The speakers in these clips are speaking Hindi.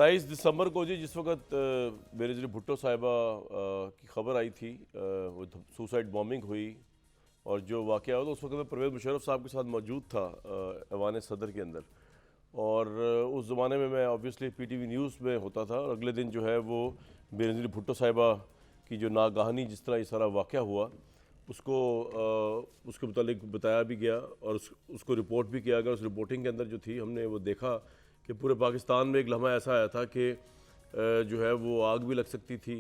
27 दिसंबर को जी जिस वक्त बेनज़ीर भुट्टो साहिबा की खबर आई थी, वो सुसाइड बॉम्बिंग हुई और जो वाक़या हुआ, तो उस वक्त मैं परवेज़ मुशर्रफ साहब के साथ मौजूद था ऐवान सदर के अंदर। और उस ज़माने में मैं ऑब्वियसली पीटीवी न्यूज़ में होता था, और अगले दिन जो है वो बेनज़ीर भुट्टो साहिबा की जो नागहानी जिस तरह ये सारा वाक़या हुआ उसको उसके मुतालिक बताया भी गया और उसको रिपोर्ट भी किया गया। उस रिपोर्टिंग के अंदर जो थी, हमने वो देखा कि पूरे पाकिस्तान में एक लम्हा ऐसा आया था कि जो है वो आग भी लग सकती थी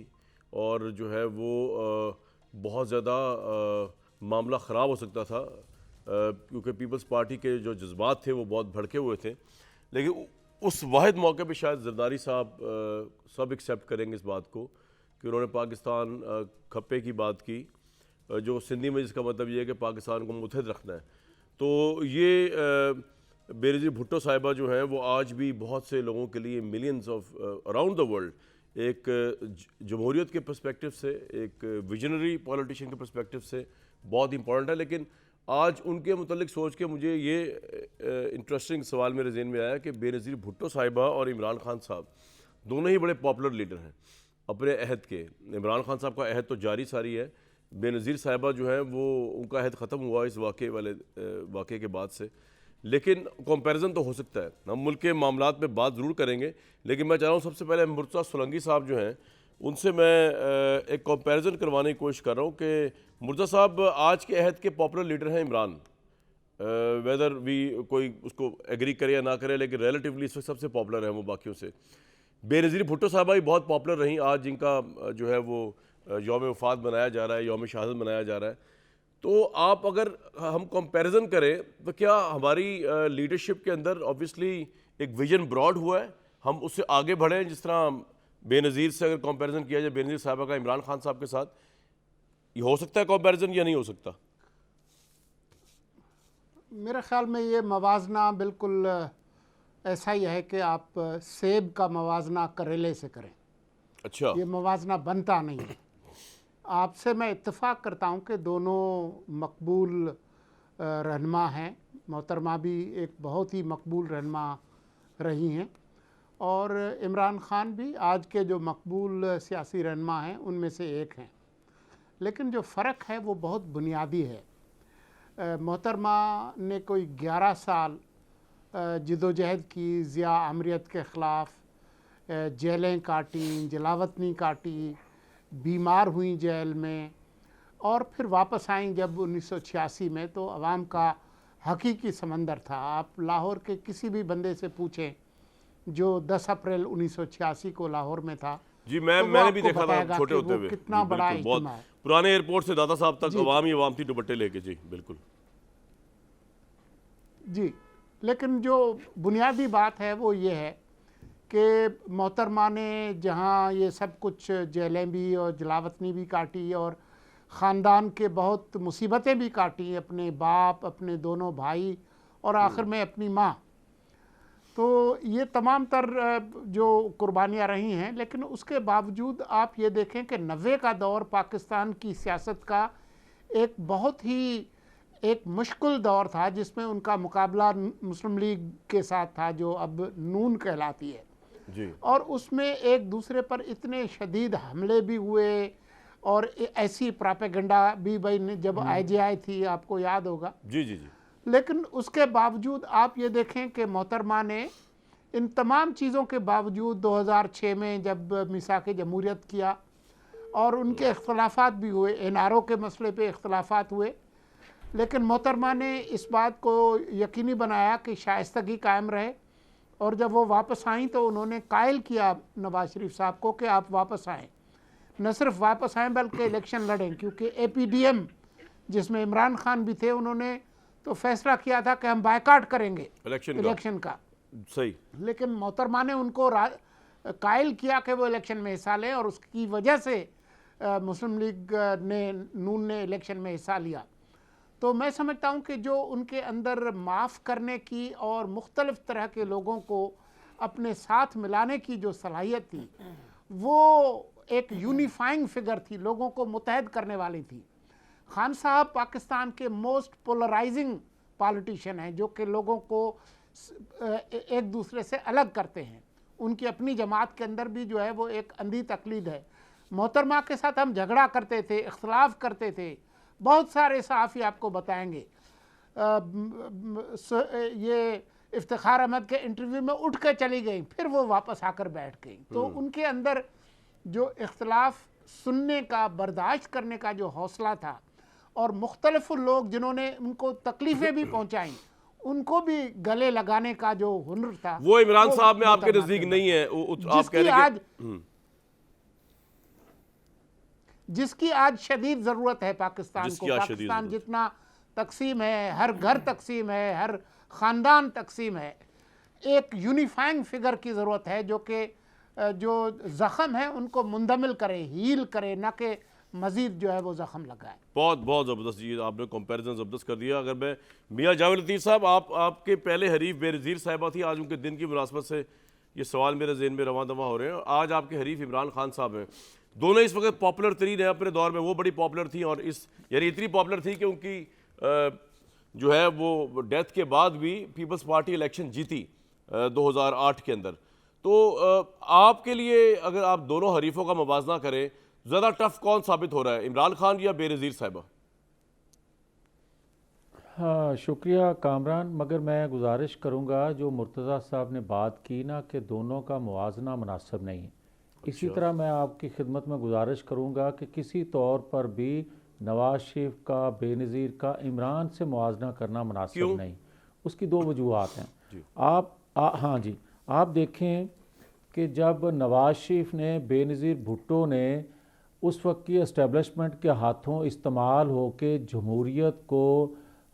और जो है वो बहुत ज़्यादा मामला ख़राब हो सकता था, क्योंकि पीपल्स पार्टी के जो जज्बात थे वो बहुत भड़के हुए थे। लेकिन उस वाहिद मौके पे शायद जरदारी साहब सब एक्सेप्ट करेंगे इस बात को कि उन्होंने पाकिस्तान खप्पे की बात की, जो सिंधी में जिसका मतलब ये है कि पाकिस्तान को मुत्तहद रखना है। तो ये बेनज़ीर भुट्टो साहिबा जो हैं वो आज भी बहुत से लोगों के लिए millions of around the world एक जमहूरियत के पर्सपेक्टिव से, एक विजनरी पॉलिटिशियन के पर्सपेक्टिव से बहुत इंपॉर्टेंट है। लेकिन आज उनके मुतल्लिक सोच के मुझे ये इंटरेस्टिंग सवाल मेरे जहन में आया कि बेनज़ीर भुट्टो साहिबा और इमरान खान साहब दोनों ही बड़े पॉपुलर लीडर हैं अपने अहद के। इमरान खान साहब का अहद तो जारी सारी है, बेनज़ीर साहिबा जो है वो उनका अहद ख़त्म हुआ इस वाक़े के बाद से। लेकिन कंपैरिजन तो हो सकता है, हम मुल्क के मामलात में बात ज़रूर करेंगे। लेकिन मैं चाह रहा हूँ सबसे पहले मुर्तज़ा सोलंकी साहब जो हैं उनसे मैं एक कंपैरिजन करवाने की कोशिश कर रहा हूँ कि मुर्तज़ा साहब आज के अहद के पॉपुलर लीडर हैं इमरान, वेदर भी कोई उसको एग्री करे या ना करे, लेकिन रिलेटिवली इस वक्त सबसे पॉपुलर है वो बाकियों से। बेनज़ीर भुट्टो साहबा भी बहुत पॉपुलर रहीं, आज जिनका जो है वो यौम वफ़ात मनाया जा रहा है, यौम शहादत मनाया जा रहा है। तो आप अगर हम कंपैरिजन करें तो क्या हमारी लीडरशिप के अंदर ऑब्वियसली एक विजन ब्रॉड हुआ है, हम उससे आगे बढ़े हैं? जिस तरह बेनज़ीर से अगर कंपैरिजन किया जाए बेनज़ीर साहबा का इमरान खान साहब के साथ, ये हो सकता है कंपैरिजन या नहीं हो सकता? मेरे ख्याल में ये मवाजना बिल्कुल ऐसा ही है कि आप सेब का मवाजना करेले से करें। अच्छा, ये मवाजना बनता नहीं है। आपसे मैं इत्तेफाक करता हूँ कि दोनों मकबूल रहनुमा हैं। मोहतरमा भी एक बहुत ही मकबूल रहनुमा रही हैं और इमरान खान भी आज के जो मकबूल सियासी रहनुमा हैं उनमें से एक हैं। लेकिन जो फ़र्क है वो बहुत बुनियादी है। मोहतरमा ने कोई 11 साल जिदोजहद की, ज़िया आमरीत के ख़िलाफ़ जेलें काटी, जलावतनी काटी, बीमार हुई जेल में और फिर वापस आई जब 1986 में। तो अवाम का हकीकी समंदर था। आप लाहौर के किसी भी बंदे से पूछें जो 10 अप्रैल 1986 को लाहौर में था, जी तो मैंने भी देखा था छोटे होते हुए। कितना बड़ा बहुत इज्तिमा है। पुराने एयरपोर्ट से दादा साहब तक जी अवाम ही अवाम थी दुपट्टे लेके। जी बिल्कुल जी। लेकिन जो बुनियादी बात है वो ये है कि मोहतरमा ने जहाँ ये सब कुछ जेलें भी और जलावतनी भी काटी और ख़ानदान के बहुत मुसीबतें भी काटी, अपने बाप, अपने दोनों भाई और आखिर में अपनी माँ, तो ये तमाम तर जो कुर्बानियाँ रही हैं। लेकिन उसके बावजूद आप ये देखें कि 90 का दौर पाकिस्तान की सियासत का एक बहुत ही एक मुश्किल दौर था, जिसमें उनका मुकाबला मुस्लिम लीग के साथ था जो अब नून कहलाती है जी। और उसमें एक दूसरे पर इतने शदीद हमले भी हुए और ऐसी प्रोपेगेंडा भी भाई जब IGI थी, आपको याद होगा। जी जी जी लेकिन उसके बावजूद आप ये देखें कि मोहतरमा ने इन तमाम चीज़ों के बावजूद 2006 में जब मिसाक जमहूरियत किया और उनके इख्तलाफात भी हुए, NRO के मसले पे इख्तलाफात हुए, लेकिन मोहतरमा ने इस बात को यकीनी बनाया कि शाइस्तगी कायम रहे। और जब वो वापस आईं तो उन्होंने कायल किया नवाज शरीफ साहब को कि आप वापस आएँ, न सिर्फ वापस आएँ बल्कि इलेक्शन लड़ें, क्योंकि APDM जिसमें इमरान खान भी थे, उन्होंने तो फैसला किया था कि हम बायकाट करेंगे इलेक्शन का। सही। लेकिन मोहतरमा ने उनको कायल किया कि वो इलेक्शन में हिस्सा लें और उसकी वजह से मुस्लिम लीग ने, नून ने इलेक्शन में हिस्सा लिया। तो मैं समझता हूँ कि जो उनके अंदर माफ़ करने की और मुख्तलिफ़ तरह के लोगों को अपने साथ मिलाने की जो सलाहियत थी, वो एक यूनिफाइंग फिगर थी, लोगों को मुत्तहद करने वाली थी। खान साहब पाकिस्तान के मोस्ट पोलराइजिंग पॉलिटिशियन हैं, जो कि लोगों को एक दूसरे से अलग करते हैं। उनकी अपनी जमात के अंदर भी जो है वो एक अंधी तकलीद है। मोहतरमा के साथ हम झगड़ा करते थे, इख्तलाफ करते थे, बहुत सारे सहाफ़ी आपको बताएंगे। ये इफ्तिखार अहमद के इंटरव्यू में उठ के चली गई, फिर वो वापस आकर बैठ गई। तो उनके अंदर जो इख्तलाफ सुनने का, बर्दाश्त करने का जो हौसला था, और मुख्तलिफ लोग जिन्होंने उनको तकलीफ़ें भी पहुंचाई उनको भी गले लगाने का जो हुनर था, वो इमरान साहब में आपके मोहतरमा नजदीक के नहीं है। आप कह जिसकी रहे आज जिसकी आज शदीद ज़रूरत है पाकिस्तान को। जिसकी आज शदीद पाकिस्तान ज़रूरत। जितना तकसीम है, हर घर तकसीम है, हर ख़ानदान तकसीम है, एक यूनिफाइंग फिगर की ज़रूरत है जो कि जो ज़ख़म है उनको मुंदमिल करे, हील करे, ना कि मज़ीद जो है वो ज़ख़म लगाए। बहुत बहुत ज़बरदस्त जी, आपने कंपैरिजन ज़बरदस्त कर दिया। अगर मैं मियाँ जावेद लतीफ़ साहब, आपके पहले हरीफ बेनज़ीर साहिबा थी, आज उनके दिन की मुनासबत से ये सवाल मेरे ज़हन में रवां दवा हो रहे हैं। आज आपके हरीफ इमरान खान साहब हैं, दोनों इस वक्त पॉपुलर तरीन है अपने दौर में। वो बड़ी पॉपुलर थी और इस यानी इतनी पॉपुलर थी कि उनकी जो है वो डेथ के बाद भी पीपल्स पार्टी इलेक्शन जीती 2008 के अंदर। तो आपके लिए अगर आप दोनों हरीफों का मुवाजना करें, ज़्यादा टफ कौन साबित हो रहा है, इमरान खान या बेनज़ीर साहिबा? हाँ, शुक्रिया कामरान, मगर मैं गुजारिश करूँगा जो मुर्तज़ा साहब ने बात की ना कि दोनों का मुवाजना मुनासिब नहीं है, इसी तरह मैं आपकी खिदमत में गुजारिश करूँगा कि किसी तौर पर भी नवाज शरीफ का, बेनज़ीर का इमरान से मुवाजना करना मुनासिब नहीं। उसकी दो वजूहात हैं। हाँ जी, आप देखें कि जब नवाज शरीफ ने, बेनज़ीर भुट्टो ने उस वक्त की इस्टेब्लिशमेंट के हाथों इस्तेमाल होकर जमहूरियत को,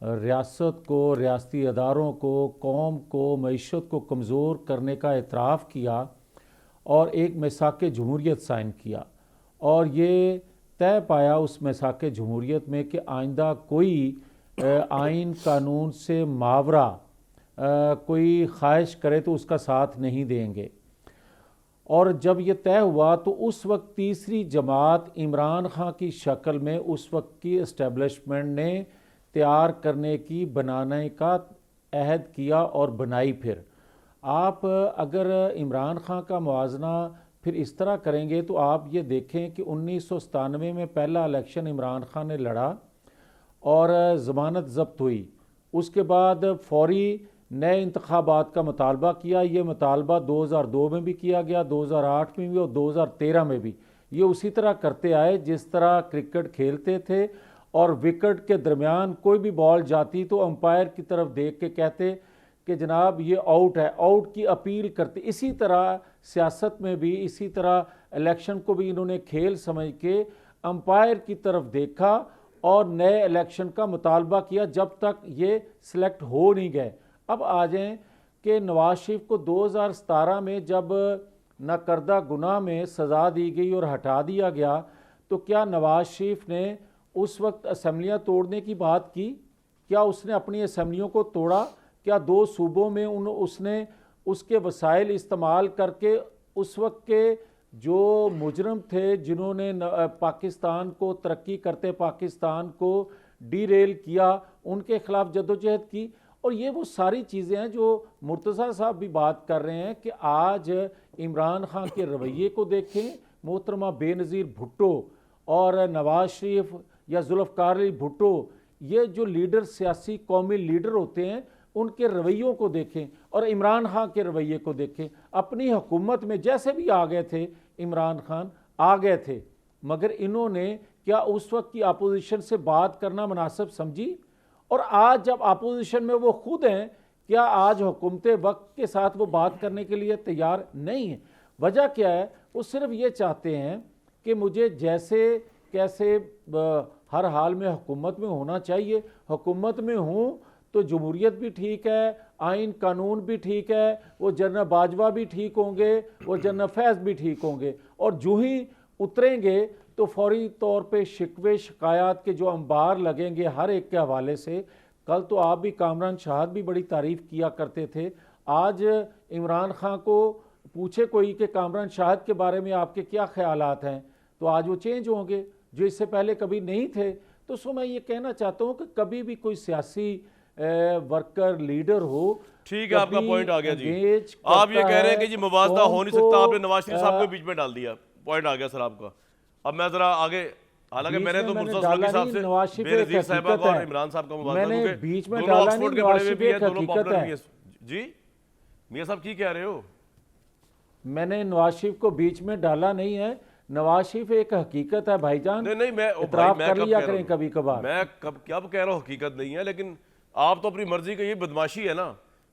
रियासत को, रियासती अदारों को, कौम को, मईशत को कमज़ोर करने का एतराफ़ किया और एक मिसाक़ जमहूरियत साइन किया, और ये तय पाया उस मिसाक़ जमहूरियत में कि आइंदा कोई आइन कानून से मावरा कोई ख्वाहिश करे तो उसका साथ नहीं देंगे। और जब ये तय हुआ तो उस वक्त तीसरी जमात इमरान खान की शक्ल में उस वक्त की इस्टेब्लिशमेंट ने तैयार करने की, बनाने का अहद किया और बनाई। फिर आप अगर इमरान खान का मुवाजना फिर इस तरह करेंगे तो आप ये देखें कि 1997 में पहला इलेक्शन इमरान खान ने लड़ा और ज़मानत ज़ब्त हुई। उसके बाद फौरी नए इंतखाबात का मुतालबा किया। ये मुतालबा 2002 में भी किया गया, 2008 में भी और 2013 में भी। ये उसी तरह करते आए जिस तरह क्रिकेट खेलते थे, और विकेट के दरमियान कोई भी बॉल जाती तो अंपायर की तरफ देख के कहते कि जनाब ये आउट है, आउट की अपील करते। इसी तरह सियासत में भी, इसी तरह इलेक्शन को भी इन्होंने खेल समझ के अंपायर की तरफ देखा और नए इलेक्शन का मुतालबा किया जब तक ये सिलेक्ट हो नहीं गए। अब आ जाएं कि नवाज शरीफ को 2017 में जब नाकर्दा गुनाह में सज़ा दी गई और हटा दिया गया, तो क्या नवाज शरीफ ने उस वक्त असम्बलियाँ तोड़ने की बात की? क्या उसने अपनी असम्बलियों को तोड़ा? क्या 2 सूबों में उसने उसके वसाइल इस्तेमाल करके उस वक्त के जो मुजरम थे जिन्होंने पाकिस्तान को, तरक्की करते पाकिस्तान को डीरेल किया, उनके खिलाफ जदोजहद की? और ये वो सारी चीज़ें हैं जो मुर्तज़ा साहब भी बात कर रहे हैं कि आज इमरान खान के रवैये को देखें, मोहतरमा बेनज़ीर भुट्टो और नवाज शरीफ या जुल्फ़िकार अली भुट्टो, ये जो लीडर, सियासी कौमी लीडर होते हैं, उनके रवैयों को देखें और इमरान खान के रवैये को देखें। अपनी हुकूमत में जैसे भी आ गए थे, इमरान खान आ गए थे, मगर इन्होंने क्या उस वक्त की अपोजिशन से बात करना मुनासिब समझी? और आज जब अपोजिशन में वो खुद हैं, क्या आज हुकूमत वक्त के साथ वो बात करने के लिए तैयार नहीं है? वजह क्या है? वो सिर्फ ये चाहते हैं कि मुझे जैसे कैसे हर हाल में हुकूमत में होना चाहिए, हुकूमत में हूँ तो जमहूरियत भी ठीक है, आइन कानून भी ठीक है, वो जनरल बाजवा भी ठीक होंगे, वो जनरल फैज़ भी ठीक होंगे, और जो ही उतरेंगे तो फौरी तौर पे शिकवे शिकायत के जो अंबार लगेंगे हर एक के हवाले से। कल तो आप भी, कामरान शाहद भी बड़ी तारीफ़ किया करते थे। आज इमरान खान को पूछे कोई कि कामरान शाहद के बारे में आपके क्या ख्यालात हैं, तो आज वो चेंज होंगे जो इससे पहले कभी नहीं थे। तो सो मैं ये कहना चाहता हूँ कि कभी भी कोई सियासी वर्कर लीडर हो। ठीक है, आपका कभी पॉइंट आ गया जी। engage आप ये करता कह रहे हैं है कि जी मुवाजना हो नहीं कौम सकता, को, आपने नवाज शरीफ साहब को बीच में डाल दिया। पॉइंट आ गया सर आपका। अब मैं जरा आगे, हालांकि बीच मैंने में तो मैंने मुर्तज़ा डाला सुलगी साहब नहीं, से नवाज शरीफ एक बेनज़ीर साहिबा हकीकत का और है। इमरान साहब का मुबादला, मैंने क्योंकि बीच में दोनों डाला ऑक्सफोर्ड नहीं, के नवाज पढ़े हुए शरीफ भी हैं, एक दोनों हकीकत पॉपुलर है। भी हैं। जी मियां साहब की कह रहे हो? मैंने नवाज शरीफ को बीच में डाला नहीं है। नवाज शरीफ एक हकीकत है भाईजान। नहीं नहीं, मैं इतराफ मैं कर कब लिया कह रहा करें हूँ? कभी कभार। मैं कब कह रहा हूँ हकीकत नहीं है, लेकिन आप तो अपनी मर्जी का, ये बदमाशी है ना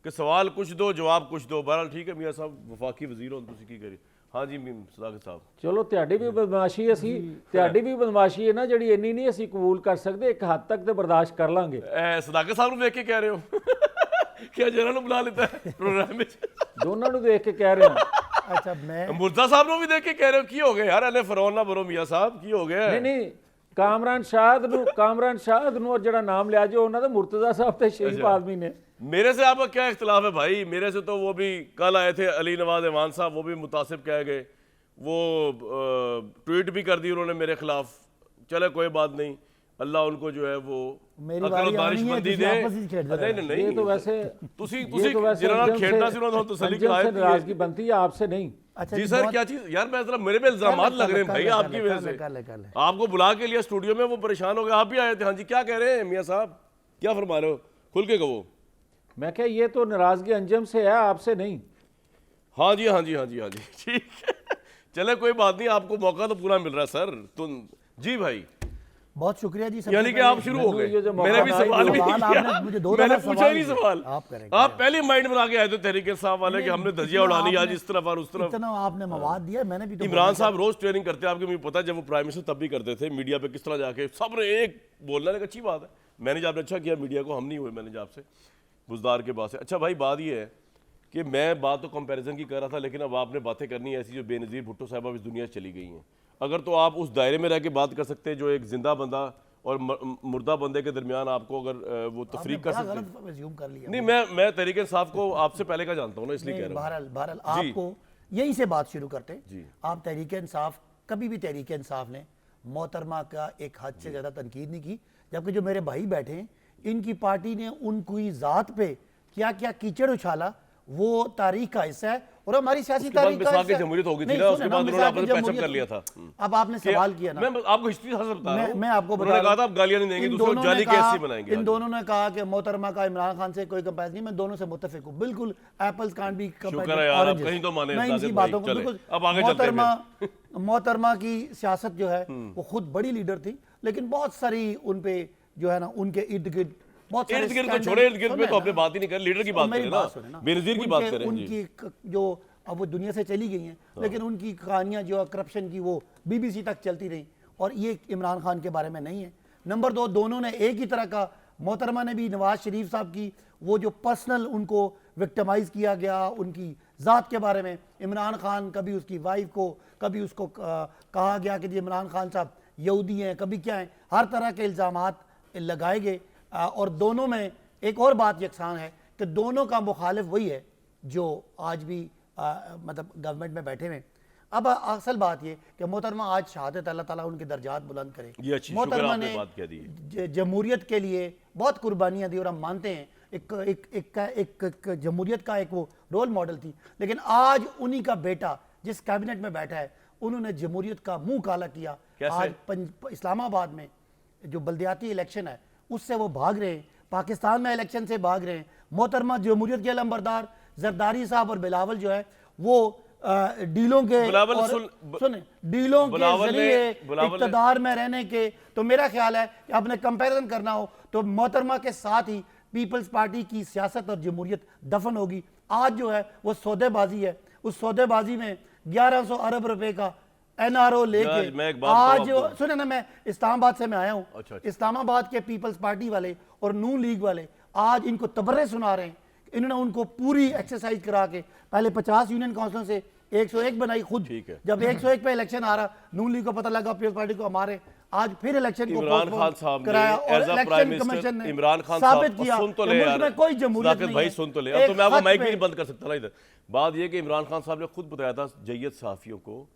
कि सवाल कुछ दो जवाब कुछ दो। बहरहाल ठीक है मियां साहब, वफाकी वजीर हो तुसी की करिए। हाँ जी सदाकत साहब। चलो ਤੁਹਾਡੀ ਵੀ ਬਦਮਾਸ਼ੀ ਅਸੀਂ ਤੁਹਾਡੀ ਵੀ ਬਦਮਾਸ਼ੀ ਹੈ ਨਾ ਜਿਹੜੀ ਇੰਨੀ ਨਹੀਂ ਅਸੀਂ ਕਬੂਲ ਕਰ ਸਕਦੇ, ਇੱਕ ਹੱਦ ਤੱਕ ਤੇ ਬਰਦਾਸ਼ਤ ਕਰ ਲਾਂਗੇ। सदाकत साहब देख के कह रहे हो? क्या जरा बुला लेता है प्रोग्राम में? ਦੋਨਾਂ ਨੂੰ ਦੇਖ ਕੇ ਕਹਿ ਰਹੇ ਹਾਂ। अच्छा मैं मुर्तज़ा साहब ने भी देख के कह रहे हो की हो गए यार? अले फरौन ना भरो मियां साहब, की हो गया? ਨਹੀਂ ਨਹੀਂ, ਕਾਮਰਾਨ ਸ਼ਾਹਦ ਨੂੰ ਔਰ ਜਿਹੜਾ ਨਾਮ ਲਿਆ ਜੋ ਉਹਨਾਂ ਦਾ ਮੁਰਤਜ਼ਾ ਸਾਹਿਬ ਤੇ ਸ਼ਰੀਫ ਆਦਮੀ ਨੇ। मेरे से आपका क्या इख्तिलाफ है भाई? मेरे से तो वो भी कल आए थे अली नवाज ईमान साहब, वो भी मुतासिब कह गए, वो ट्वीट भी कर दी उन्होंने मेरे खिलाफ। चले कोई बात नहीं, अल्लाह उनको जो है वो मेरी अकल और बारी आनी है, दानिशमंदी तुसी दे। आपस ही खेड़ दे नहीं नहीं ये तो वैसे तुसी ये तो वैसे जिन्होंने अंजम खेड़ना से- सी उन्होंने तसल्ली अंजम से कराई नाराजगी बनती है, आपसे नहीं। अच्छा जी सर, क्या चीज यार? मैं जरा मेरे पे इल्जामात लग रहे हैं भाई आपकी वजह से। कर ले आपको बुला के लिया स्टूडियो में, वो परेशान हो गए, आप भी आए थे। हाँ जी, क्या कह रहे हैं मियां साहब, क्या फरमा रहे हो? खुल के कहो। मैं क्या ये तो नाराजगी अंजम से है, आपसे नहीं। हाँ जी हाँ जी हाँ जी हाँ जी ठीक है, चले कोई बात नहीं, आपको मौका तो पूरा मिल रहा है सर। तुम जी भाई, बहुत शुक्रिया जी। सबसे यानी कि पहले आप शुरू हो गए। ये जो मैंने भी मौका सवाल भी सवाल नहीं आपने मुझे दो किया, मैंने दफा पूछा ही नहीं सवाल सवाल। किया। आप करेंगे। आप पहले माइंड बना के आए थे तहरीक इंसाफ वाले कि हमने धजिया इतना उड़ानी आज आपने- इस तरफ और उस तरफ। इतना आपने मवाद दिया, मैंने भी तो इमरान बोला साहब रोज ट्रेनिंग करते हैं आपके, मुझे पता है, जब वो प्राइम मिनिस्टर तब भी करते थे, मीडिया पे किस तरह जाके सब ने एक बोलना, लेकिन अच्छी बात है, मैनेज आपने अच्छा किया मीडिया को, हम नहीं हुए मैनेज आपसे बुजदार के बाद से। अच्छा भाई, बात ये है कि मैं बात तो कंपैरिजन की कर रहा था, लेकिन अब आपने बातें करनी है ऐसी जो बेनज़ीर भुट्टो साहब अब इस दुनिया से चली गई हैं। अगर तो आप उस दायरे में रह के बात कर सकते हैं जो एक जिंदा बंदा और मुर्दा बंदे के दरमियान आपको अगर वो आपने तफरीक कर बड़ा सकते हैं। गलत assume कर लिया। नहीं, मैं तहरीक इंसाफ को आपसे पहले का जानता हूँ ना, इसलिए कह रहा हूँ। बहरहाल आपको यहीं से बात शुरू करते हैं। जी। आप तहरीक इंसाफ, कभी भी तहरीक इंसाफ ने मोहतरमा का एक हद से ज़्यादा तनकीद नहीं की, जबकि जो मेरे भाई बैठे हैं, इनकी पार्टी ने उनकी ज़ात पे क्या क्या कीचड़ उछाला, वो तारीख का हिस्सा है और हमारी सियासी उसके बाद तारीख का मिसाल की हिस्सा है। जमहूरियत हो गई थी नहीं, ना, उसके सुने बाद मिसाल उन्होंने की आपस में पैचअप जमहूरियत कर लिया था। अब आपने सवाल किया ना, मैं आपको हिस्ट्री से बता रहा हूं। मैं आपको बता उन्होंने रहा कहा था आप गालियां नहीं देंगे, इन दूसरों दोनों ने जाली कहा- कैसी बनाएंगे। इन दोनों ने कहा कि मोहतरमा का इमरान खान से कोई कंपेरिजन नहीं, मैं दोनों से मुत्तफिक हूँ बिल्कुल। एप्पल्स कांट बी शुक्र है यार, आप कहीं तो माने मैं इनकी साजिद भाई, बातों को चले, बिल्कुल। अब आगे चलते हैं मोहतरमा की सियासत जो है वो खुद बड़ी लीडर थी, लेकिन बहुत सारी उन पे जो है ना उनके इर्द गिर्द बहुत सारे इर्द गिर्द को स्कैंडल- छोड़े, इर्द गिर्द में सुने तो अपने ना। बात ही नहीं कर, लीडर की बात मेरी करें बात सुने ना, ना। बेनज़ीर की बात उनके- करें। जी। उनकी जो अब वो दुनिया से चली गई हैं, लेकिन उनकी कहानियां जो है करप्शन की, वो बीबीसी तक चलती रही, और ये इमरान खान के बारे में नहीं है। नंबर दो, दोनों ने एक ही तरह का, मोहतरमा ने भी नवाज शरीफ साहब की वो जो पर्सनल उनको विक्टिमाइज किया गया उनकी ज़ात के बारे में, इमरान खान कभी उसकी वाइफ को, कभी उसको कहा गया कि जी इमरान खान साहब यहूदी हैं, कभी क्या हैं, हर तरह के इल्ज़ामात लगाए गए। और दोनों में एक और बात यकसान है कि दोनों का मुखालिफ वही है जो आज भी मतलब गवर्नमेंट में बैठे हुए। अब असल बात ये कि मोहतरमा आज शहादत, अल्लाह ताला उनके दर्जात बुलंद करे। ये अच्छी शुक्र मोहतरमा आपने ने बात कह दी। जमहूरियत के लिए बहुत कुर्बानियाँ दी और हम मानते हैं एक जमहूरियत का एक वो रोल मॉडल थी, लेकिन आज उन्हीं का बेटा जिस कैबिनेट में बैठा है, उन्होंने जमहूरियत का मुंह काला किया। कैसे? आज इस्लामाबाद में जो बल्दियाती इलेक्शन है उससे वो भाग रहे हैं, पाकिस्तान में इलेक्शन से भाग रहे हैं। मोहतरमा जमहूरियत के अलमबरदार जरदारी साहब और बिलावल जो है वो डीलों के सुने डीलों के जरिए इक़्तिदार में रहने के, तो मेरा ख्याल है कि आपने कंपैरिजन करना हो तो मोहतरमा के साथ ही पीपल्स पार्टी की सियासत और जमहूरियत दफन होगी। आज जो है वो सौदेबाजी है, उस सौदेबाजी में 1100 अरब रुपए का NRO लेके आज सुने ना, मैं इस्लामाबाद से मैं आया हूँ। अच्छा। इस्लामाबाद के पीपल्स पार्टी वाले और नून लीग वाले आज इनको तबर्रे सुना रहे हैं। इन्होंने उनको पूरी एक्सरसाइज करा के पहले 50 यूनियन काउंसिलों से 101 बनाई खुद। जब 101 पे इलेक्शन आ रहा, नून लीग को पता लगा पीपल्स पार्टी को हमारे, आज फिर इलेक्शन को इमरान खान साहब कराया और as a prime election minister commission ने इमरान खान साबित साहब किया सुन तो कि ले मुल्क यार, में कोई जमहूरियत नहीं भाई है। सुन तो ले। अब तो मैं आपको एक माइक खत भी पे- नहीं बंद कर सकता ना इधर। बात यह कि इमरान खान साहब ने खुद बताया था जय्यद सहाफ़ियों को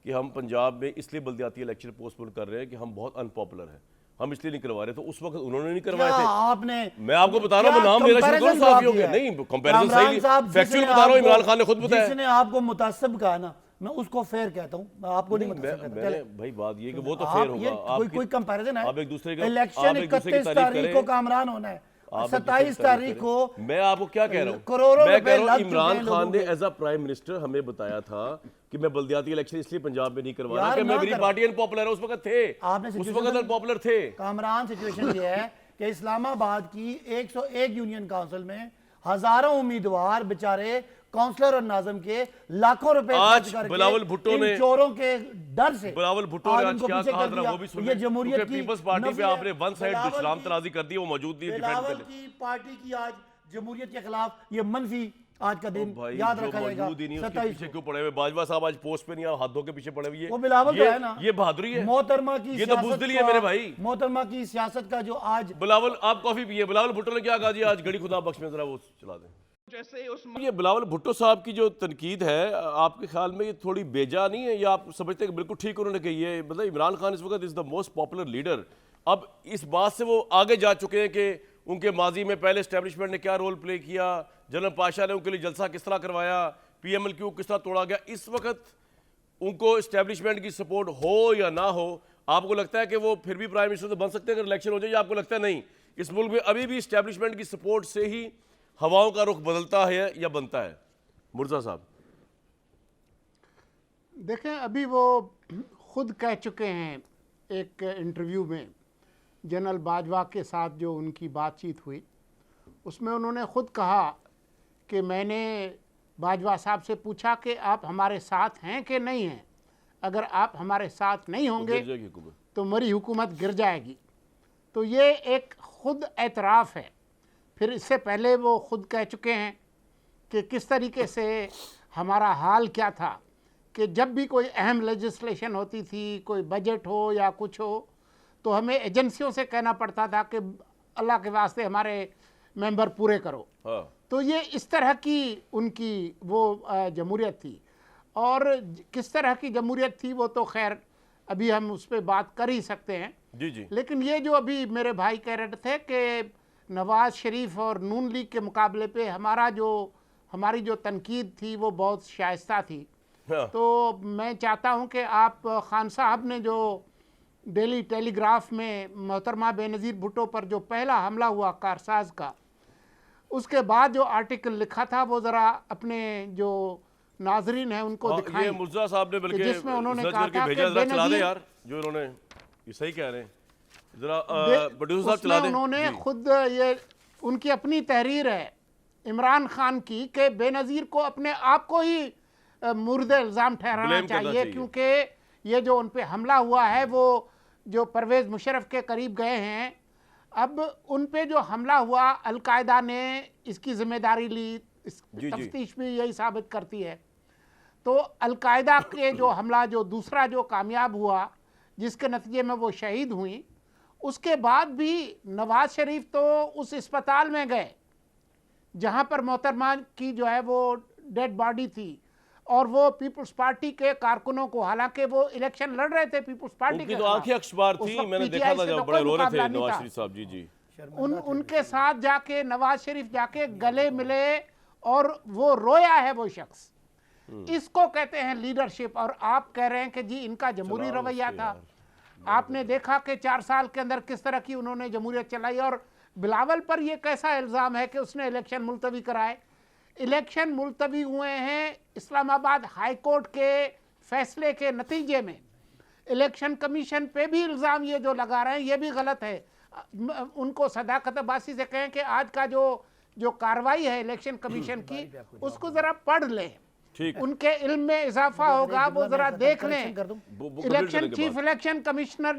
कि हम पंजाब में इसलिए बल्दियाती इलेक्शन पोस्टपोन कर रहे हैं कि हम बहुत अनपॉपुलर हैं। हम इसलिए नहीं करवा रहे, तो उस वक्त उन्होंने नहीं क्या करवाए थे। आपने मैं आपको बता रहा हूं, मैं नाम ले रहा हूं, दोनों साफी हो गए। नहीं, कंपैरिजन सही नहीं, फैक्चुअल बता रहा हूं, इमरान खान ने खुद बताया। जिसने आपको मुतासिब कहा ना, मैं उसको फेयर कहता हूँ, मैं आपको नहीं मुतासिब कहता। मैंने भाई बात ये कि वो तो आप फेयर ये होगा, कोई कंपैरिजन है? आप एक दूसरे का, इलेक्शन आप एक दूसरे की 31 तारीफ तारीख करें। को कामरान होना है, आप 27 तारीख को मैं आपको क्या कह रहा हूँ, करोड़ों मैं रुपए कह रहा लग हूँ चुके हैं इमरान खान लोगों ने के। एज अ प्राइम मिनिस्टर हमें बताया था कि मैं बल्दियाती इलेक्शन इसलिए पंजाब में नहीं करवा रहा यार कि ना मेरी करो। पार्टी अनपॉपुलर है। उस वक्त थे, आपने उस situation वक्त अनपॉपुलर थे। कामरान सिचुएशन ये है कि इस्लामाबाद की 101 यूनियन काउंसिल में हजारों उम्मीदवार बेचारे काउंसलर और नाज़िम के लाखों रुपए आज खर्च करके बिलावल भुट्टो इन ने- चोरों के डर से बिलावल भुट्टो ने आज उनको क्या पीछे कहा कर जरा दिया। वो भी सुन ये जमहूरियत की पीपल्स पार्टी पे नफी है। आपने वन साइड बिलावल इस्लाम की- तराजी कर दी, वो मौजूद नहीं, डिफेंड बिलावल कर की पार्टी की आज जमहूरियत के खिलाफ ये मनफी आज का दिन भाई याद जो रखा जाएगा। मौजूद ही नहीं उसके 27 पीछे क्यों पड़े हुए? बाजवा साहब आज पोस्ट पे नहीं, आप हाथों के पीछे पड़े हुए। वो बिलावल तो है ना, ये बहादुरी है। मोहतरमा की ये तो सियासत बुज़दिली है का- मेरे भाई। मोहतरमा की सियासत का जो आज बिलावल, आप कॉफी पिए। बिलावल भुट्टो ने क्या कहा जी आज? घड़ी खुदा बख्श में जरा वो चला दें। ये बिलावल भुट्टो साहब की जो तनकीद है, आपके ख्याल में ये थोड़ी बेजा नहीं है, या आप समझते हैं कि बिल्कुल ठीक उन्होंने कही है? मतलब इमरान खान इस वक्त is the most popular leader. अब इस बात से वो आगे जा चुके हैं कि उनके माजी में पहले एस्टेब्लिशमेंट ने क्या रोल प्ले किया, जनरल पाशा ने उनके लिए जलसा किस तरह करवाया, PMLQ किस तरह तोड़ा गया। इस वक्त उनको एस्टेब्लिशमेंट की सपोर्ट हो या ना हो, आपको लगता है कि वो फिर भी प्राइम मिनिस्टर तो बन सकते हैं अगर इलेक्शन हो जाए, या आपको लगता है नहीं, इस मुल्क में अभी भी एस्टेब्लिशमेंट की सपोर्ट से ही हवाओं का रुख बदलता है या बनता है? मुर्जा साहब देखें, अभी वो खुद कह चुके हैं एक इंटरव्यू में, जनरल बाजवा के साथ जो उनकी बातचीत हुई उसमें उन्होंने खुद कहा कि मैंने बाजवा साहब से पूछा कि आप हमारे साथ हैं कि नहीं हैं, अगर आप हमारे साथ नहीं होंगे गिर जाएगी हुकूमत। तो मेरी हुकूमत गिर जाएगी। तो ये एक खुद एतराफ़ है। फिर इससे पहले वो खुद कह चुके हैं कि किस तरीके से हमारा हाल क्या था कि जब भी कोई अहम लेजिस्लेशन होती थी, कोई बजट हो या कुछ हो, तो हमें एजेंसियों से कहना पड़ता था कि अल्लाह के वास्ते हमारे मेंबर पूरे करो। हाँ। तो ये इस तरह की उनकी वो जमहूरियत थी। और किस तरह की जमहूरियत थी वो तो खैर अभी हम उस पर बात कर ही सकते हैं। जी जी। लेकिन ये जो अभी मेरे भाई कह रहे थे कि नवाज़ शरीफ और नून लीग के मुकाबले पे हमारी जो तनकीद थी वो बहुत शाइस्ता थी। हाँ। तो मैं चाहता हूं कि आप खान साहब ने जो डेली टेलीग्राफ में मोहतरमा बेनज़ीर भुट्टो पर जो पहला हमला हुआ कारसाज का, उसके बाद जो आर्टिकल लिखा था वो ज़रा अपने जो नाजरीन हैं उनको ये दिखाएं। मुर्जा साहब ने बल्कि जिसमें उन्होंने सर्च कहा करके था भेजा, कि जरा चला दे बेनज़ीर- यार जो इन्होंने, ये सही कह रहे हैं, जरा दे- प्रोड्यूसर साहब उसमें चला दें। उन्होंने जी। खुद ये उनकी अपनी तहरीर है इमरान खान की कि बेनज़ीर को अपने आप को ही मुर्द इल्ज़ाम ठहराना Blame करना चाहिए, चाहिए। क्योंकि ये जो उन पे हमला हुआ है वो जो परवेज़ मुशर्रफ के करीब गए हैं, अब उन पे जो हमला हुआ अलकायदा ने इसकी जिम्मेदारी ली। जी। तफ्तीश भी यही साबित करती है। तो अलकायदा के जो हमला जो दूसरा जो कामयाब हुआ जिसके नतीजे में वो शहीद हुई, उसके बाद भी नवाज शरीफ तो उस अस्पताल में गए जहां पर मोहतरमा की जो है वो डेड बॉडी थी, और वो पीपल्स पार्टी के कारकुनों को, हालांकि वो इलेक्शन लड़ रहे थे पीपल्स पार्टी उनकी के तो खिलाफ, आंखें अखबार उस थी, वक्त मैंने देखा PTI था से जब तो बड़े कोई रो रहे मुकाबला थे नहीं नवाज था। शरीफ साहब। जी जी। उनके साथ जाके नवाज शरीफ जाके गले मिले और वो रोया है वो शख्स। इसको कहते हैं लीडरशिप। और आप कह रहे हैं कि जी इनका जमहूरी चलाओ रवैया उसको था। यार। आपने देखा कि 4 साल के अंदर किस तरह की उन्होंने जमहूरियत चलाई। और बिलावल पर यह कैसा इल्ज़ाम है कि उसने इलेक्शन मुलतवी कराए। इलेक्शन मुलतवी हुए हैं इस्लामाबाद हाई कोर्ट के फैसले के नतीजे में। इलेक्शन कमीशन पे भी इल्ज़ाम ये जो लगा रहे हैं ये भी गलत है। उनको सदाकत बासी से कहें कि आज का जो कार्रवाई है इलेक्शन कमीशन की उसको ज़रा पढ़ लें, ठीक। उनके इल्म में इजाफा होगा, वो ज़रा देख लें। वो इलेक्शन चीफ इलेक्शन कमिश्नर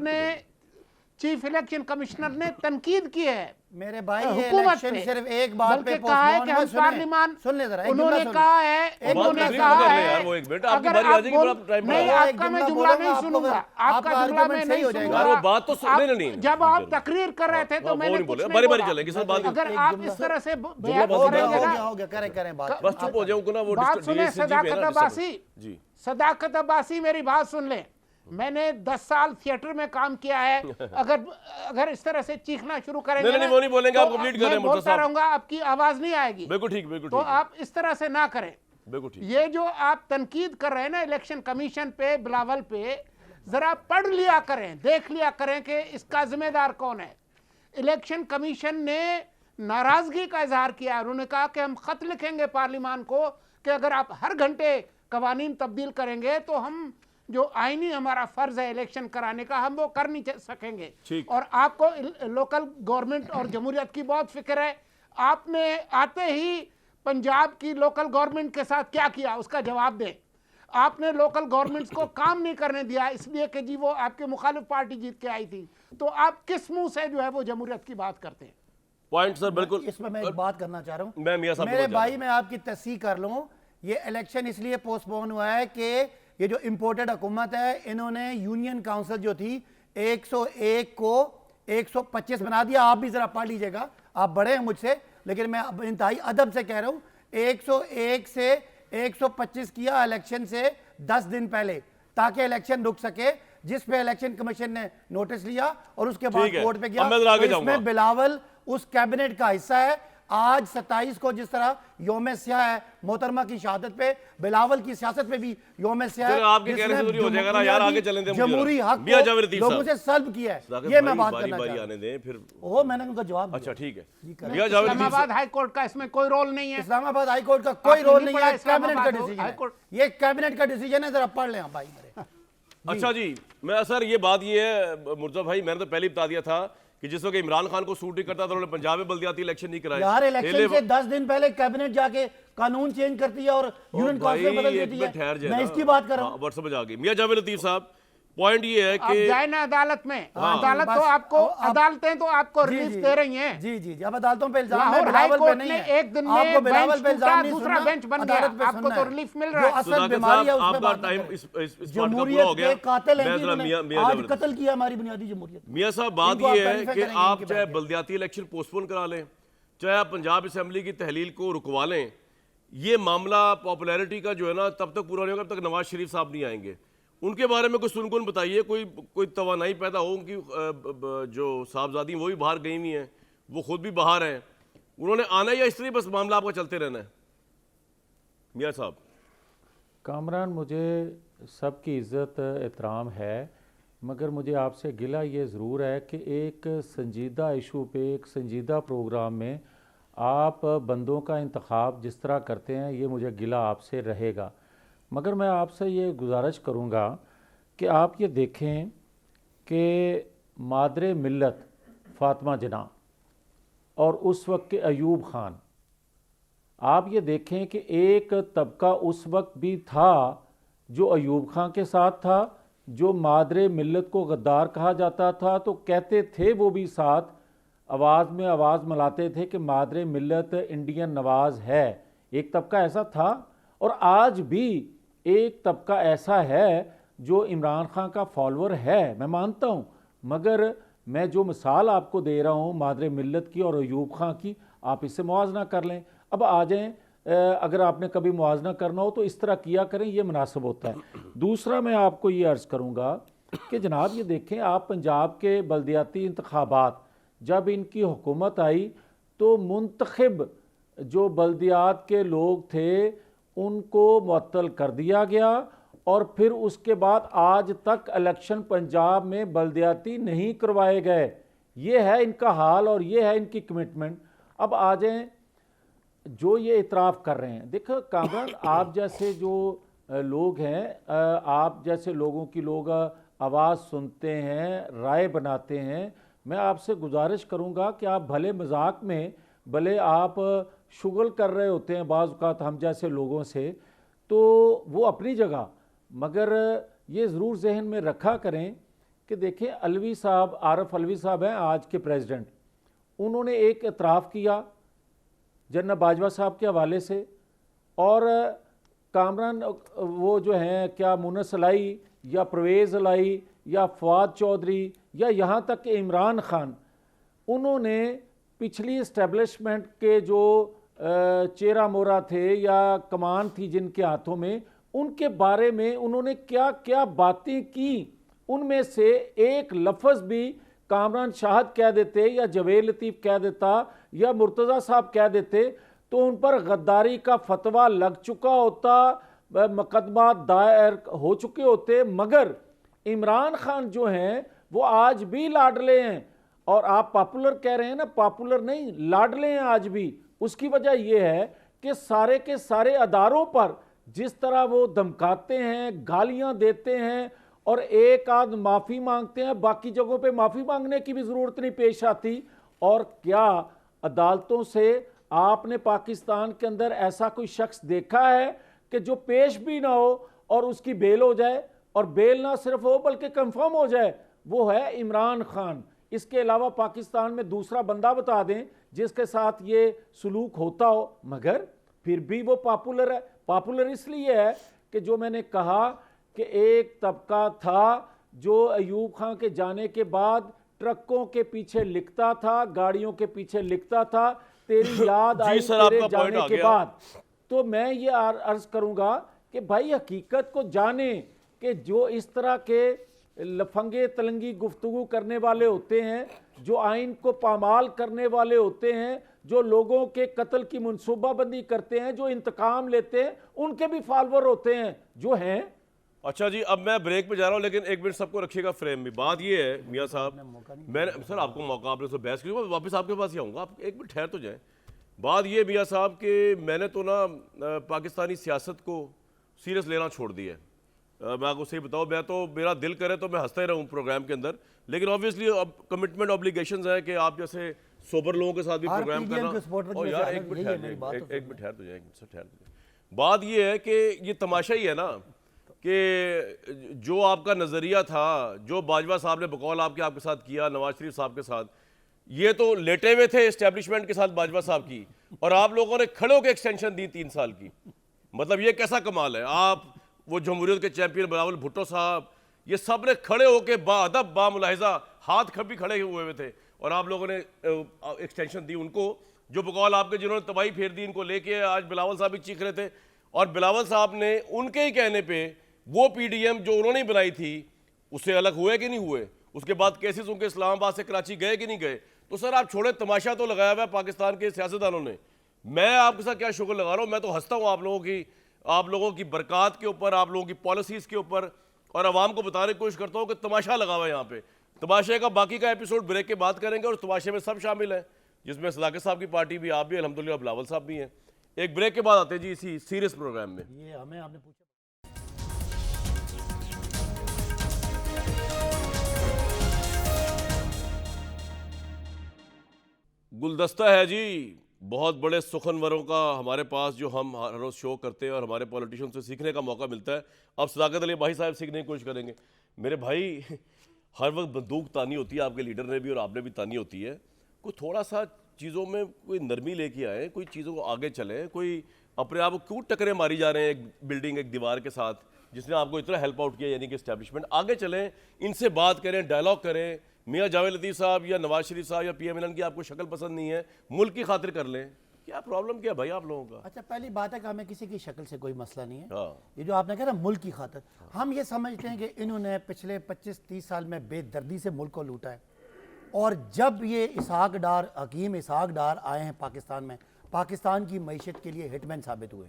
ने तनकीद की है मेरे भाई, ये हुकूमत इलेक्शन पे, सिर्फ एक बात बल्कि पे कहा है postpone कि हुआ। हम सुने, पार्लियामान, सुन ले जरा, एक उन्होंने जुमला सुन। कहा है, एक उन्होंने तकलीफ कहा कर ले है, यार, वो एक मिनट, आपकी अगर बारी आ आप जाएगी, बोल- बड़ा टाइम नहीं, लगा। आपका मैं जुमला नहीं सुनूंगा, आपका जुमला मैं नहीं यार वो बात तो सुनूंगा। सुनने नहीं। जब आप तकरीर कर रहे थे तो वो मैंने नहीं कुछ बोले, नहीं बारी-बारी बोला। चलेंगे, सर, बात- अगर एक आप जुमला इस तरह से जुमला बयान बहुत करेंगे ना, हो गया, करें बात। बस चुप हो जाओ ना, वो बात सुने, DSCG पे है ना, सदाकत अब्बासी, जी। सदाकत अब्बासी मेरी बात सुन लें। मैंने 10 साल थिएटर में काम किया है। अगर इस तरह से चीखना शुरू करेंगे नहीं, ना, वो नहीं बोलेंगे, तो आप कंप्लीट कर रहे हैं मैं मुर्तज़ा बोलता साहब। रहूंगा, आपकी आवाज नहीं आएगी। बिल्कुल ठीक, बिल्कुल तो ठीक है, आप इस तरह से ना करें। बिल्कुल ठीक। ये जो आप तनकीद कर रहे हैं ना इलेक्शन कमीशन पे, बिलावल पे, जरा पढ़ लिया करें, देख लिया करें कि इसका जिम्मेदार कौन है। इलेक्शन कमीशन ने नाराजगी का इजहार किया। उन्होंने कहा कि हम खत लिखेंगे पार्लियामान को कि अगर आप हर घंटे कवानीन तब्दील करेंगे तो हम जो आईनी हमारा फर्ज है इलेक्शन कराने का, हम वो कर नहीं सकेंगे। ठीक। और आपको लोकल गवर्नमेंट और जमहूरियत की बहुत फिक्र है। आपने आते ही पंजाब की लोकल गवर्नमेंट के साथ क्या किया, उसका जवाब दें। आपने लोकल गवर्नमेंट्स को काम नहीं करने दिया, इसलिए कि जी वो आपके मुखालिफ पार्टी जीत के आई थी। तो आप किस मुंह से जो है वो जमहूरियत की बात करते हैं? पॉइंट सर बिल्कुल। इसमें मैं एक बात करना चाह रहा हूँ। मैं मियां साहब को मेरे बता भाई, दूं। मैं आपकी तस्दीक कर लूँ, ये इलेक्शन इसलिए पोस्टपोन हुआ है कि ये जो इम्पोर्टेड हुकूमत है, इन्होंने यूनियन काउंसिल जो थी 101 को 125 बना दिया। आप भी जरा पढ़ लीजिएगा, आप बड़े हैं मुझसे, लेकिन मैं अब इंतहाई अदब से कह रहा हूँ, 101 से 125 किया इलेक्शन से 10 दिन पहले, ताकि इलेक्शन रुक सके, जिस पे इलेक्शन कमीशन ने नोटिस लिया और उसके बाद ठीक है। कोर्ट पे गया। अब मैं जरा आगे तो जाऊंगा। इसमें बिलावल उस कैबिनेट का हिस्सा है। आज 27 को जिस तरह यौम स्याह है मोहतरमा की शहादत पे, बिलावल की सियासत पे भी यौम स्याह है। चलो, आपके कहने से दूरी हो जाएगा ना यार, आगे चलें दे मुझे जमहूरी जरा। हक मियां को जावेद लतीफ लोगों साहब। से सल्ब किया है, साकिब ये भाई, मैं बात बारी करना बारी चाहता आने दें फिर। हूं। वो मैंने उनका जवाब दिया। अच्छा ठीक है, कर मियां जावेद लतीफ इस्लामाबाद हाई कोर्ट का इसमें कोई रोल नहीं है। इस्लामाबाद हाई कोर्ट का कोई आपने रोल नहीं नहीं पढ़ा है, कैबिनेट का इस्लामाबाद डिसीजन हाई है। कोर्ट? ये कैबिनेट का डिसीजन है, जरा पढ़ लें आप भाई मेरे। अच्छा जी, मैं सर ये बात ये है मुर्तज़ा भाई, मैंने तो पहले ही बता दिया था कि जिस वक्त इमरान खान को सूट नहीं करता था, उन्होंने पंजाब में बल्दियाती इलेक्शन नहीं कराए। यार इलेक्शन से 10 दिन पहले कैबिनेट जाके कानून चेंज करती है और यूनियन काउंसिल बदल देती है। मैं इसकी बात कर रहा हूँ। वर्ड समझ आ गई। मियां जावेद लतीफ साहब, पॉइंट ये है आप कि जाए ना अदालत में, अदालत बस, तो आपको, अब- अदालतें तो आपको जी, रिलीफ जी, दे रही हैं। जी जी जी, अब अदालतों पे इल्जाम है, लाहौर बिलावल हाई पे कोर्ट नहीं ने है। एक दिन आपको में बिलावल बेंच पे इल्जाम टूटा, नहीं दूसरा सुनना, बेंच बन गया। अदालत पे आपको सुनना तो है। रिलीफ मिल रहा जो है। असल सुधाकर बीमारी है साहब, उस पे आपका बात टाइम करें। इस पार्ट का पूरा जमहूरियत हो गया। के कातिल हैं मैं जी, जरा उन्होंने मियां आज जावेद कत्ल किया हमारी बुनियादी जमहूरियत। मियां साहब, बात इनको आप ये है क्लैरिफाई कि करेंगे आप इनके चाहे बारे में। बल्दियाती इलेक्शन पोस्टपोन करा लें, चाहे आप पंजाब असेंबली की तहलील को रुकवा लें, ये मामला पॉपुलैरिटी का जो है ना तब तक पूरा नहीं होगा जब तक नवाज शरीफ साहब नहीं आएंगे। उनके बारे में कुछ सुनकुन बताइए, कोई तवानाई पैदा हो उनकी। जो साहबजादी वो भी बाहर गई हुई हैं, वो खुद भी बाहर हैं, उन्होंने आना है या इस तरह बस मामला आपका चलते रहना है? मियां साहब। कामरान, मुझे सबकी इज़्ज़त एहतराम है, मगर मुझे आपसे गिला ये ज़रूर है कि एक संजीदा इशू पे, एक संजीदा प्रोग्राम में आप बंदों का इंतखाब जिस तरह करते हैं, ये मुझे गिला आपसे रहेगा। मगर मैं आपसे ये गुजारिश करूँगा कि आप ये देखें कि मादरे मिल्लत फ़ातिमा जिन्ना और उस वक्त के अयूब ख़ान, आप ये देखें कि एक तबका उस वक्त भी था जो अयूब खान के साथ था, जो मादरे मिल्लत को गद्दार कहा जाता था, तो कहते थे वो भी साथ आवाज़ में आवाज़ मिलाते थे कि मादरे मिल्लत इंडियन नवाज़ है। एक तबका ऐसा था, और आज भी एक तबका ऐसा है जो इमरान खान का फॉलोअर है, मैं मानता हूँ। मगर मैं जो मिसाल आपको दे रहा हूँ मादरे मिल्लत की और अयूब खान की, आप इससे मुआवजना कर लें। अब आ जाएं, अगर आपने कभी मुआवजना करना हो तो इस तरह किया करें, ये मुनासिब होता है। दूसरा मैं आपको ये अर्ज़ करूँगा कि जनाब ये देखें, आप पंजाब के बल्दियाती इंतखाबात जब इनकी हुकूमत आई तो मुंतखब जो बल्दियात के लोग थे उनको मुअत्तल कर दिया गया, और फिर उसके बाद आज तक इलेक्शन पंजाब में बल्दियाती नहीं करवाए गए। ये है इनका हाल और ये है इनकी कमिटमेंट। अब आ जाएं जो ये इतराफ़ कर रहे हैं। देखो कामरान, आप जैसे जो लोग हैं, आप जैसे लोगों की लोग आवाज़ सुनते हैं, राय बनाते हैं, मैं आपसे गुजारिश करूंगा कि आप भले मजाक में, भले आप शुगल कर रहे होते हैं बाज़ औक़ात हम जैसे लोगों से, तो वो अपनी जगह, मगर ये ज़रूर जहन में रखा करें कि देखें अलवी साहब, आरफ अलवी साहब हैं आज के प्रेसिडेंट, उन्होंने एक इतराफ़ किया जनरल बाजवा साहब के हवाले से, और कामरान वो जो हैं क्या मुनस लाई या परवेज़ लाई या फवाद चौधरी या यहाँ तक कि इमरान खान, उन्होंने पिछली इस्टेब्लिशमेंट के जो चेहरा मोरा थे या कमान थी जिनके हाथों में, उनके बारे में उन्होंने क्या क्या बातें की, उनमें से एक लफ्ज़ भी कामरान शाहद कह देते या जवेद लतीफ़ कह देता या मुर्तज़ा साहब कह देते तो उन पर गद्दारी का फतवा लग चुका होता, मुकदमा दायर हो चुके होते। मगर इमरान खान जो हैं वो आज भी लाडले हैं, और आप पॉपुलर कह रहे हैं ना, पॉपुलर नहीं, लाडले हैं आज भी। उसकी वजह यह है कि सारे के सारे अदारों पर जिस तरह वो धमकाते हैं, गालियां देते हैं और एक आध माफ़ी मांगते हैं, बाकी जगहों पे माफ़ी मांगने की भी ज़रूरत नहीं पेश आती। और क्या अदालतों से आपने पाकिस्तान के अंदर ऐसा कोई शख्स देखा है कि जो पेश भी ना हो और उसकी बेल हो जाए, और बेल ना सिर्फ हो बल्कि कंफर्म हो जाए? वो है इमरान खान। इसके अलावा पाकिस्तान में दूसरा बंदा बता दें जिसके साथ ये सलूक होता हो, मगर फिर भी वो पॉपुलर है। पॉपुलर इसलिए है कि जो मैंने कहा कि एक तबका था जो अयूब खान के जाने के बाद ट्रकों के पीछे लिखता था, गाड़ियों के पीछे लिखता था, तेरी याद आई तेरे जाने के बाद। तो मैं ये अर्ज करूंगा कि भाई हकीकत को जाने कि जो इस तरह के लफंगे तलंगी गुफ्तगू करने वाले होते हैं, जो आइन को पामाल करने वाले होते हैं, जो लोगों के कत्ल की मनसूबाबंदी करते हैं, जो इंतकाम लेते हैं, उनके भी फॉलोअर होते हैं जो हैं। अच्छा जी, अब मैं ब्रेक पे जा रहा हूँ, लेकिन एक मिनट सबको रखिएगा फ्रेम में। बात ये है मियाँ साहब, मैंने सर आपको मौका, आपने तो बहस की, मैं वापस आपके पास ही आऊँगा, आप एक मिनट ठहर तो जाए। बात ये मियाँ साहब कि मैंने तो ना पाकिस्तानी सियासत को सीरियस लेना छोड़ दिया है। मैं आपको सही बताऊँ, मैं तो मेरा दिल करे तो मैं हंसता ही रहूँ प्रोग्राम के अंदर, लेकिन ऑब्वियसली अब कमिटमेंट ऑब्लिगेशंस है कि आप जैसे सोबर लोगों के साथ भी प्रोग्राम करना। और यार एक मिनट ठहर तो जाए, बात ये है कि ये तमाशा ही है ना कि जो आपका नज़रिया था, जो बाजवा साहब ने बकौल आपके साथ किया, नवाज शरीफ साहब के साथ, ये तो लेटे हुए थे एस्टेब्लिशमेंट के साथ बाजवा साहब की, और आप लोगों ने खड़े होकर एक्सटेंशन दी 3 साल की। मतलब ये कैसा कमाल है? आप, वो जमहूरियत के चैंपियन बिलावल भुट्टो साहब, ये सब ने खड़े होकर बाअदब बामुलाहिजा हाथ खपी खड़े हुए थे, और आप लोगों ने एक्सटेंशन दी उनको, जो बकौल आपके जिन्होंने तबाही फेर दी, इनको लेके आज बिलावल साहब भी चीख रहे थे। और बिलावल साहब ने उनके ही कहने पे वो पीडीएम जो उन्होंने बनाई थी उससे अलग हुए कि नहीं हुए, उसके बाद केसेस उनके इस्लामाबाद से कराची गए कि नहीं गए। तो सर आप छोड़े, तमाशा तो लगाया हुआ है पाकिस्तान के सियासतदानों ने। मैं आपके साथ क्या शुक्र लगा रहा हूँ, मैं तो हंसता हूँ आप लोगों की बरक़ात के ऊपर, आप लोगों की पॉलिसीज़ के ऊपर, और आवाम को बताने की कोशिश करता हूँ कि तमाशा लगा हुआ है यहाँ पे। तमाशे का बाकी का एपिसोड ब्रेक के बाद करेंगे, और तमाशे में सब शामिल हैं, जिसमें सदाकत साहब की पार्टी भी, आप भी, अल्हम्दुलिल्लाह बिलावल साहब भी हैं। एक ब्रेक के बाद आते हैं जी इसी सीरियस प्रोग्राम में। ये हमें आपने पूछा, गुलदस्ता है जी बहुत बड़े सुखनवरों का हमारे पास, जो हम हर रोज़ शो करते हैं और हमारे पॉलिटिशियन से सीखने का मौका मिलता है। अब सदाकत अली भाई साहब सीखने की कोशिश करेंगे। मेरे भाई, हर वक्त बंदूक तानी होती है, आपके लीडर ने भी और आपने भी तानी होती है। कोई थोड़ा सा चीज़ों में कोई नरमी लेके आए, कोई चीज़ों को आगे चलें, कोई अपने आप को क्यों टकरे मारी जा रहे हैं एक बिल्डिंग, एक दीवार के साथ, जिसने आपको इतना हेल्प आउट किया, यानी कि एस्टैब्लिशमेंट। आगे चलें, इनसे बात करें, डायलॉग करें। मियाँ जावेद लतीफ़ साहब या नवाज शरीफ साहब या पीएमएल की आपको शक्ल पसंद नहीं है, मुल्क की खातिर कर लें। क्या प्रॉब्लम क्या भाई आप लोगों का? अच्छा पहली बात है कि हमें किसी की शक्ल से कोई मसला नहीं है। हाँ। ये जो आपने कहा ना मुल्क की खातिर, हम ये समझते हैं कि इन्होंने पिछले 25-30 साल में बेदर्दी से मुल्क को लूटा है, और जब ये इसहाक डार, हकीम इसहाक डार आए हैं पाकिस्तान में, पाकिस्तान की मईशत के लिए हिटमैन साबित हुए।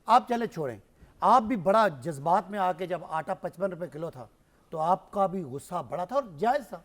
आप चले छोड़ें, आप भी बड़ा जज्बात में आके, जब आटा 55 रुपये किलो था तो आपका भी गुस्सा बड़ा था और जायज़ था।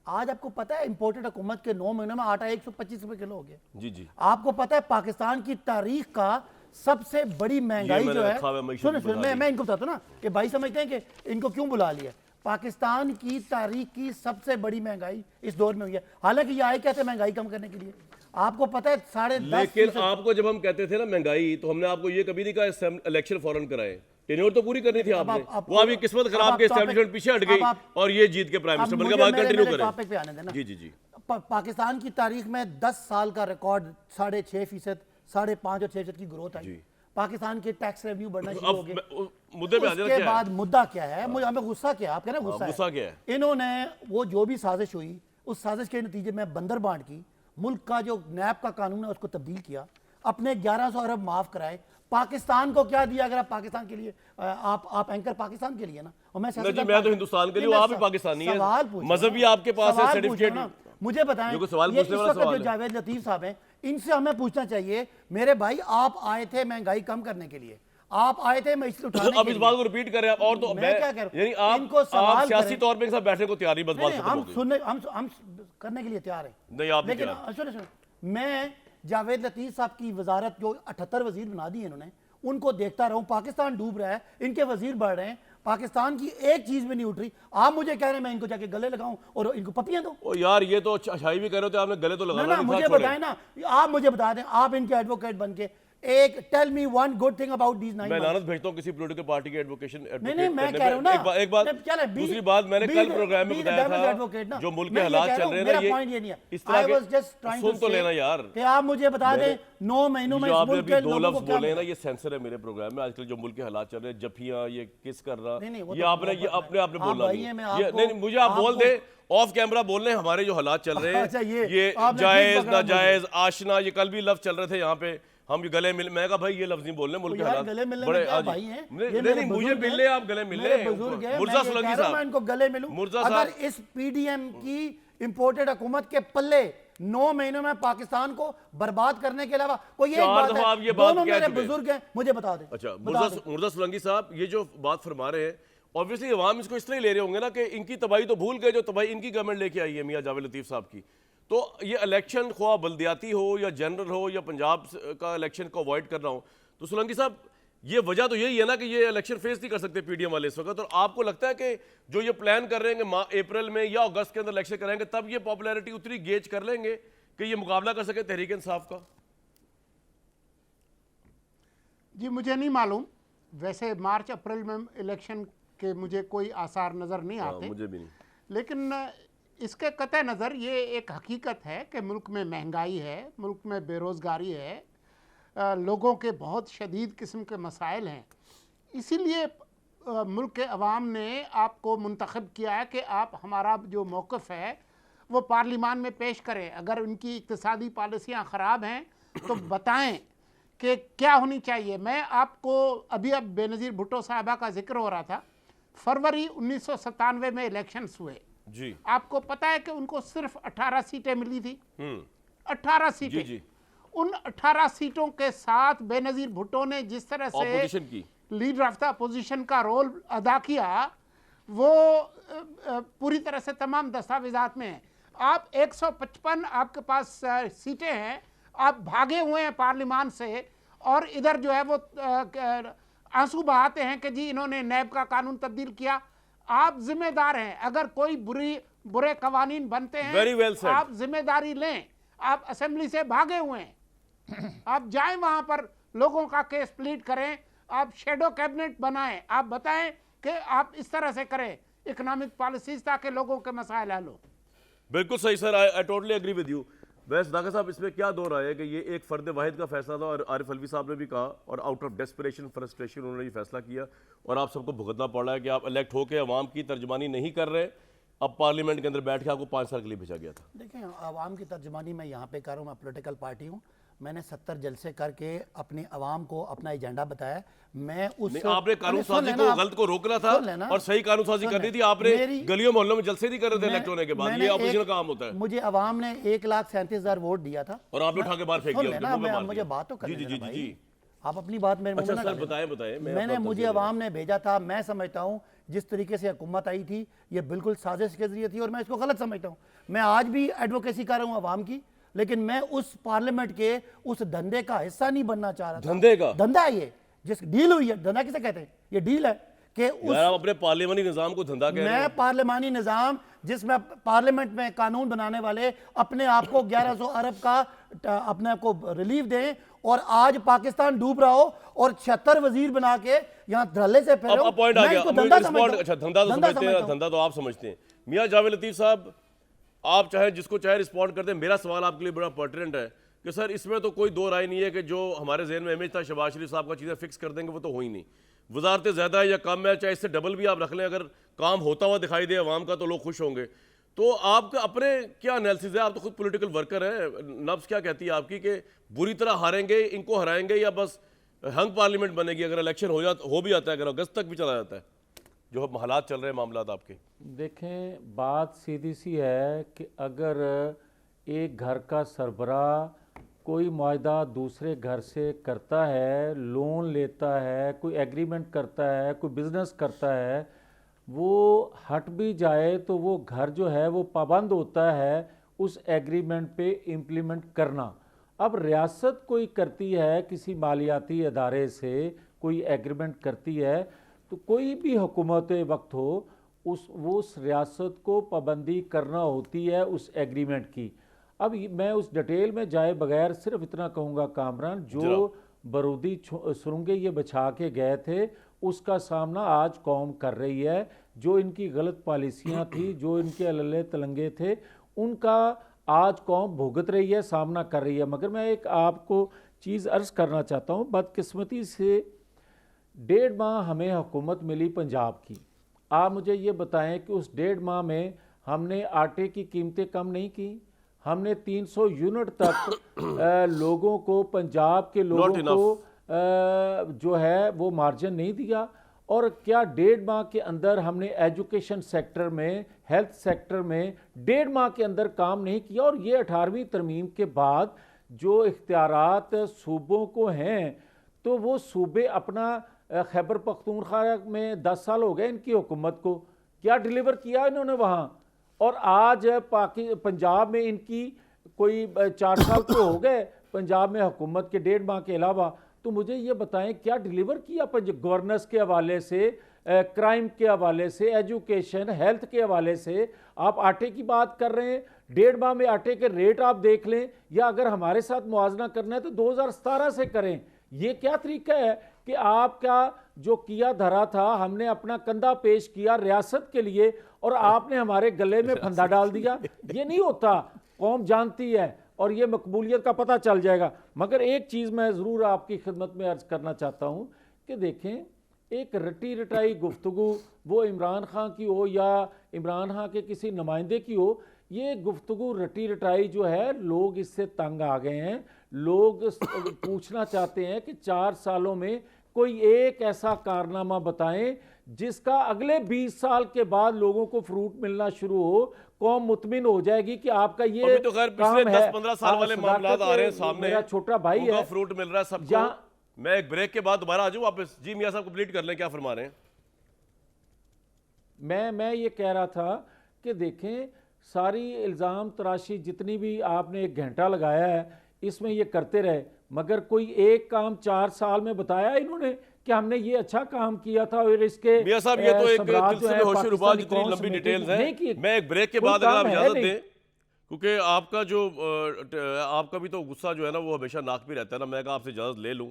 आज आपको पता है इंपोर्टेड हुकूमत के 9 महीनों में आटा 125 रुपये किलो हो गया। जी जी। आपको पता है पाकिस्तान की तारीख का सबसे बड़ी महंगाई जो है, सुनिए मैं इनको बताता हूँ ना कि भाई समझते हैं कि इनको क्यों बुला लिया। पाकिस्तान की तारीख की सबसे बड़ी महंगाई इस दौर में हुई है। हालांकि ये आए कहते हैं महंगाई कम करने के लिए, आपको पता है 10.5%। लेकिन आपको जब हम कहते थे ना महंगाई, तो हमने आपको ये कभी नहीं कहा इलेक्शन फौरन कराए, टेन्योर तो पूरी करनी थी आपने। वो अभी किस्मत खराब के एस्टैब्लिशमेंट पीछे हट गई और ये जीत के प्राइम मिनिस्टर बन गए। बात कंटिन्यू करें। जी जी जी। पाकिस्तान की तारीख में 10 साल का रिकॉर्ड 6.5%, 5.5 और 6% की ग्रोथ आई। पाकिस्तान के टैक्स रेवेन्यू बढ़ना शुरू हो गए। मुद्दे पे आ जाना, उसके बाद मुद्दा क्या है? मुझे हमें गुस्सा क्या, आप कह रहे हैं गुस्सा क्या है? इन्होंने वो जो भी साजिश हुई, उस साजिश के नतीजे में बंदर बांट की, मुल्क का जो नैब का कानून है उसको तब्दील किया, अपने 1100 अरब माफ कराए, पाकिस्तान को क्या दिया? अगर आप पाकिस्तान के लिए आप एंकर पाकिस्तान के लिए ना, और मैं नहीं जी, मैं तो हिंदुस्तान के लिए, आप भी पाकिस्तानी है, मजहब भी आपके पास है, सर्टिफिकेट। मुझे बताएं, ये कोई सवाल ये पूछने इस वाला वक्त सवाल जो है। जावेद लतीफ साहब हैं, इनसे हमें पूछना चाहिए, मेरे भाई आप आए थे महंगाई कम करने के लिए, आप आए थे मैं इसलिए उठाने अब के इस लिए। बात को रिपीट कर रहे हैं आप, और तो मैं क्या कह रहा हूं? यानी इनको आप सवाल सियासी करें। तौर पे एक साथ बैठने को तैयार नहीं, बस बात नहीं, खत्म हम हो गई। सुनने हम करने के लिए तैयार हैं। नहीं, आप नहीं लेकिन तैयार। सुनो, मैं जावेद लतीफ साहब की वजारत जो 78 वजीर बना दी है इन्होंने, उनको देखता रहूं। पाकिस्तान डूब रहा है, इनके वजीर बढ़ रहे हैं, पाकिस्तान की एक चीज भी नहीं उठ रही। आप मुझे कह रहे हैं मैं इनको जाके गले लगाऊं और इनको पपियां दूं? ओ यार, ये तो अच्छाई भी कर रहे थे आपने, गले तो ना लगाना ना, नहीं था, मुझे छोड़े। बताएं ना, आप मुझे बता दें, आप इनके एडवोकेट बन के एक tell me one good thing about these 9 मैं months। लानत भेजता हूँ किसी पॉलिटिकल पार्टी के एडवोकेशन नहीं, मैं कह रहा हूं ना, एक बात, नहीं, चले, दूसरी बात, मैंने कल प्रोग्राम में be the बताया devil's था, advocate ना। जो मुल्क के मैं ये हालात कह चल रहा हूं, रहे हैं मेरा ना, point ये नहीं है। इस तरह I was just के trying सुन to तो say लेना यार कि आप मुझे बता दें 9 महीनों में जो इस आपने मुल्क अभी के दो लोगों लफ्ज को क्या बोले हैं ना, मिला? ये सेंसर है मेरे प्रोग्राम में आजकल, जो मुल्क के हालात चल रहे हैं, जफियां, ये किस कर रहा, नहीं, वो ये तो आपने ये मोहब्बत अपने में। आपने आप बोलना भाई हैं, मैं नहीं, ये आपको- नहीं, मुझे आप बोल आपको- दे ऑफ कैमरा बोल रहे हैं हमारे जो हालात चल रहे अच्छा, हैं, ये आपने ठीक जायज पकड़ा मुझे। नाजायज आशना, ये कल भी लफ्ज चल रहे थे यहाँ पे, हम ये गले मिल, मैं कहा भाई ये लफ्ज नहीं बोलने, मुल्क के यार, हालात गले मिलने बड़े में क्या आज भाई हैं? नहीं, ये मेरे नहीं, मुझे बुजुर्ग मिलने, हैं, आप गले मिलने, मेरे बुजुर्ग हैं, मुर्जा मैं ये सुलंगी कह रहा हूं, मैं साहब, इनको गले मिलूं। मुर्जा अगर साहब, इस पीडीएम की इंपोर्टेड हुकूमत के पल्ले 9 महीनों में पाकिस्तान को बर्बाद करने के अलावा कोई एक 4 बात दफा आप है? ये बात दोनों कह मेरे चुके हैं। बुजुर्ग हैं, मुझे बता दें। अच्छा, बता दें। मुर्जा सुलंगी साहब, ये जो बात फरमा रहे हैं, ऑब्वियसली अवाम इसको इस तरह ही ले रहे होंगे ना कि इनकी तबाही तो भूल गए, जो तबाही इनकी गवर्नमेंट लेके आई है मियां जावेद लतीफ साहब की। तो ये इलेक्शन ख्वाह बल्दियाती हो या जनरल हो या पंजाब का इलेक्शन को अवॉइड कर रहा हूं, तो सुलंगी साहब ये वजह तो यही है ना कि ये इलेक्शन फेस नहीं कर सकते पीडीएम वाले इस वक्त। और आपको लगता है कि जो ये प्लान कर रहे हैं कि अप्रैल में या अगस्त के अंदर इलेक्शन कराएंगे, तब ये पॉपुलैरिटी उतनी गेज कर लेंगे कि ये मुकाबला कर सके तहरीक इंसाफ का? जी मुझे नहीं मालूम, वैसे मार्च अप्रैल में इलेक्शन के मुझे कोई आसार नज़र नहीं आते, मुझे भी नहीं। लेकिन इसके कतई नज़र ये एक हकीकत है कि मुल्क में महंगाई है, मुल्क में बेरोज़गारी है, लोगों के बहुत शदीद किस्म के मसाइल हैं। इसीलिए मुल्क के अवाम ने आपको मुंतखब किया है कि आप हमारा जो मौक़िफ़ है वो पार्लिमान में पेश करें। अगर उनकी इक़्तिसादी पॉलिसियाँ ख़राब हैं तो बताएं कि क्या होनी चाहिए। मैं आपको अभी अब बेनज़ीर भुट्टो साहबा का जिक्र हो रहा था, फरवरी 1997 में इलेक्शंस हुए जी, आपको पता है कि उनको सिर्फ 18 सीटें मिली थी। 18 सीटें। जी। उन 18 सीटों के साथ बेनज़ीर भुट्टो ने जिस तरह से ऑपोजिशन की लीडर ऑफ द अपोजिशन का रोल अदा किया, वो पूरी तरह से तमाम दस्तावेजात में है। आप 155 आपके पास सीटें हैं, आप भागे हुए हैं पार्लिमान से, और इधर जो है वो आंसू बहाते हैं कि जी इन्होंने नैब का कानून तब्दील किया। आप जिम्मेदार हैं, अगर कोई बुरे कवानीन बनते हैं, Very well said. आप जिम्मेदारी लें। आप असेंबली से भागे हुए हैं, आप जाएं वहां पर लोगों का केस प्लीड करें, आप शेडो कैबिनेट बनाएं, आप बताएं कि आप इस तरह से करें इकोनॉमिक पॉलिसीज ताकि लोगों के मसाइल हल हो। बिल्कुल सही sir, I totally agree with you. वैसे दागा साहब, इसमें क्या दो राय है कि ये एक फर्द वाहिद का फैसला था, और आरिफ अलवी साहब ने भी कहा, और आउट ऑफ डेस्परेशन फ्रस्ट्रेशन उन्होंने ये फैसला किया, और आप सबको भुगतना पड़ रहा है कि आप इलेक्ट होकर अवाम की तर्जमानी नहीं कर रहे, अब पार्लियामेंट के अंदर बैठ के आपको 5 साल के लिए भेजा गया था। देखें, आवाम की तर्जमानी मैं यहाँ पे कर रहा हूँ, मैं पॉलिटिकल पार्टी हूँ, मैंने 70 जलसे करके अपने अवाम को अपना एजेंडा बताया। मैं उस नहीं, आपने कानून सुन साजी लेना को आप, गलत को रोकना था सुन लेना, और सही कानून साजी सुन करनी ले, थी। आपने मेरी- गलियों मोहल्लों में जलसे नहीं कर रहे थे मैं- इलेक्ट होने के बाद, मैंने ये अपोजिशन एक- का काम होता है। मुझे अवाम ने 1,37,000 वोट दिया था, और आपने उठा के बाहर फेंक सुन दिया, लेना, उनके मुंह में मैं मार मुझे दिया। बात तो करने जी, जी, देना जी, भाई। जी। आप अपनी बात मेरे मुंह अच्छा में ना सर, कर लेना। बताएं, मैं मैंने आपको मुझे तस्वीर अवाम ने भेजा था, मैं समझता हूँ जिस तरीके से हुकूमत आई थी ये बिल्कुल साजिश के जरिए थी, और मैं इसको गलत समझता हूँ। मैं आज भी एडवोकेसी कर रहा हूँ अवाम की, लेकिन मैं उस पार्लियामेंट के उस धंधे का हिस्सा नहीं बनना चाह रहा था। धंधे का धंधा है ये, जिस डील हुई है, धंधा किसे कहते हैं? ये डील है कि उस यार, आप अपने पार्लियामानी निजाम को धंधा कह रहे मैं हैं। पार्लियामानी निज़ाम जिसमें पार्लियामेंट में कानून बनाने वाले अपने आप को 1100 अरब का अपने आप को रिलीफ दें, और आज पाकिस्तान डूब रहा हो और 76 वजीर बना के यहाँ धरले से फिर अब पॉइंट आ गया। अच्छा, धंधा तो समझते हैं, धंधा तो आप समझते हैं। मियां जावेद लतीफ साहब, आप चाहे जिसको चाहे रिस्पॉन्ड करते हैं, मेरा सवाल आपके लिए बड़ा पर्टिनेंट है कि सर इसमें तो कोई दो राय नहीं है कि जो हमारे जहन में इमेज था शहबाज शरीफ साहब का चीज़ें फिक्स कर देंगे, वो तो हो ही नहीं। वजारतें ज़्यादा है या कम है, चाहे इससे डबल भी आप रख लें, अगर काम होता हुआ दिखाई दे अवाम का तो लोग खुश होंगे। तो आपका अपने क्या एनालिसिस है? आप तो खुद पॉलिटिकल वर्कर हैं, नब्स क्या कहती है आपकी कि बुरी तरह हारेंगे, इनको हराएंगे, या बस हंग पार्लियामेंट बनेगी अगर इलेक्शन हो भी जाता है, अगर अगस्त तक भी चला जाता है, जो अब हालात चल रहे हैं मामला आपके? देखें, बात सीधी सी है कि अगर एक घर का सरबराह कोई मुआहदा दूसरे घर से करता है, लोन लेता है, कोई एग्रीमेंट करता है, कोई बिज़नेस करता है, वो हट भी जाए तो वो घर जो है वो पाबंद होता है उस एग्रीमेंट पे इम्प्लीमेंट करना। अब रियासत कोई करती है, किसी मालियाती अदारे से कोई एग्रीमेंट करती है, तो कोई भी हुकूमत वक्त हो उस रियासत को पाबंदी करना होती है उस एग्रीमेंट की। अब मैं उस डिटेल में जाए बगैर सिर्फ इतना कहूँगा कामरान, जो बरूदी सुरंगें ये बिछा के गए थे उसका सामना आज कौम कर रही है। जो इनकी गलत पॉलिसियाँ थी, जो इनके अल्ले तलंगे थे, उनका आज कौम भुगत रही है, सामना कर रही है। मगर मैं एक आपको चीज़ अर्ज़ करना चाहता हूँ, बदकिस्मती से 1.5 माह हमें हुकूमत मिली पंजाब की। आप मुझे ये बताएं कि उस 1.5 माह में हमने आटे की कीमतें कम नहीं की, हमने 300 यूनिट तक लोगों को, पंजाब के लोगों को जो है वो मार्जिन नहीं दिया। और क्या 1.5 माह के अंदर हमने एजुकेशन सेक्टर में, हेल्थ सेक्टर में 1.5 माह के अंदर काम नहीं किया? और ये 18वीं तरमीम के बाद जो इख्तियारात सूबों को हैं, तो वो सूबे अपना खैबर पख्तूनख्वा में 10 साल हो गए इनकी हुकूमत को, क्या डिलीवर किया इन्होंने वहाँ? और आज पंजाब में इनकी कोई 4 साल तो हो गए पंजाब में हुकूमत के 1.5 माह के अलावा। तो मुझे ये बताएं क्या डिलीवर किया गवर्नेंस के हवाले से, क्राइम के हवाले से, एजुकेशन, हेल्थ के हवाले से? आप आटे की बात कर रहे हैं, 1.5 माह में आटे के रेट आप देख लें, या अगर हमारे साथ मुआवजा करना है तो 2017 से करें। ये क्या तरीका है कि आपका जो किया धरा था, हमने अपना कंधा पेश किया रियासत के लिए और आपने हमारे गले में फंदा डाल दिया? ये नहीं होता, कौम जानती है और ये मकबूलियत का पता चल जाएगा। मगर एक चीज़ मैं ज़रूर आपकी खिदमत में अर्ज़ करना चाहता हूँ कि देखें, एक रटी रटाई गुफ्तगू, वो इमरान खान की हो या इमरान खान के किसी नुमाइंदे की हो, ये गुफ्तगू रटी रटाई जो है, लोग इससे तंग आ गए हैं। लोग पूछना चाहते हैं कि 4 सालों में कोई एक ऐसा कारनामा बताएं जिसका अगले 20 साल के बाद लोगों को फ्रूट मिलना शुरू हो, कौम मुतमिन हो जाएगी कि आपका ये अभी तो खैर पिछले 10-15 साल वाले मामला आ रहे हैं सामने, मेरा छोटा भाई है, फ्रूट मिल रहा है सबको। मैं एक ब्रेक के बाद दोबारा आ जाऊं वापस। जी मियां साहब कंप्लीट कर लें, क्या फरमा रहे हैं? मैं ये कह रहा था कि देखें, सारी इल्ज़ाम तराशी जितनी भी आपने 1 घंटा लगाया है इसमें ये करते रहे, मगर कोई एक काम 4 साल में बताया इन्होंने कि हमने ये अच्छा काम किया था? और इसके मियां साहब ये तो एक सिलसिले होशरुबा जितनी लंबी डिटेल्स हैं, मैं एक ब्रेक के बाद अगर आप इजाजत दें, क्योंकि आपका जो आपका भी तो गुस्सा जो है ना वो हमेशा नाक पे रहता है ना, मैं कहा आपसे इजाजत ले लूं।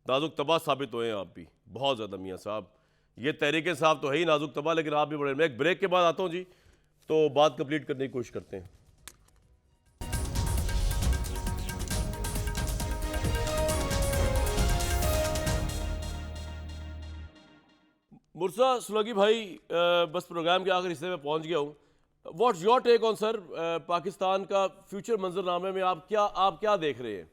नाजुक तबाह साबित हुए हैं आप भी बहुत ज़्यादा मियां साहब, ये तहरीके साहब तो है ही नाजुक तबाह, लेकिन आप भी बड़े। मैं एक ब्रेक के बाद आता हूँ जी, तो बात कंप्लीट करने की कोशिश करते हैं। मुर्सा सुलगी भाई, बस प्रोग्राम के आखिर हिस्से में पहुंच गया हूँ। What's your take on sir, Pakistan का फ्यूचर मंजरनामे में आप क्या देख रहे हैं?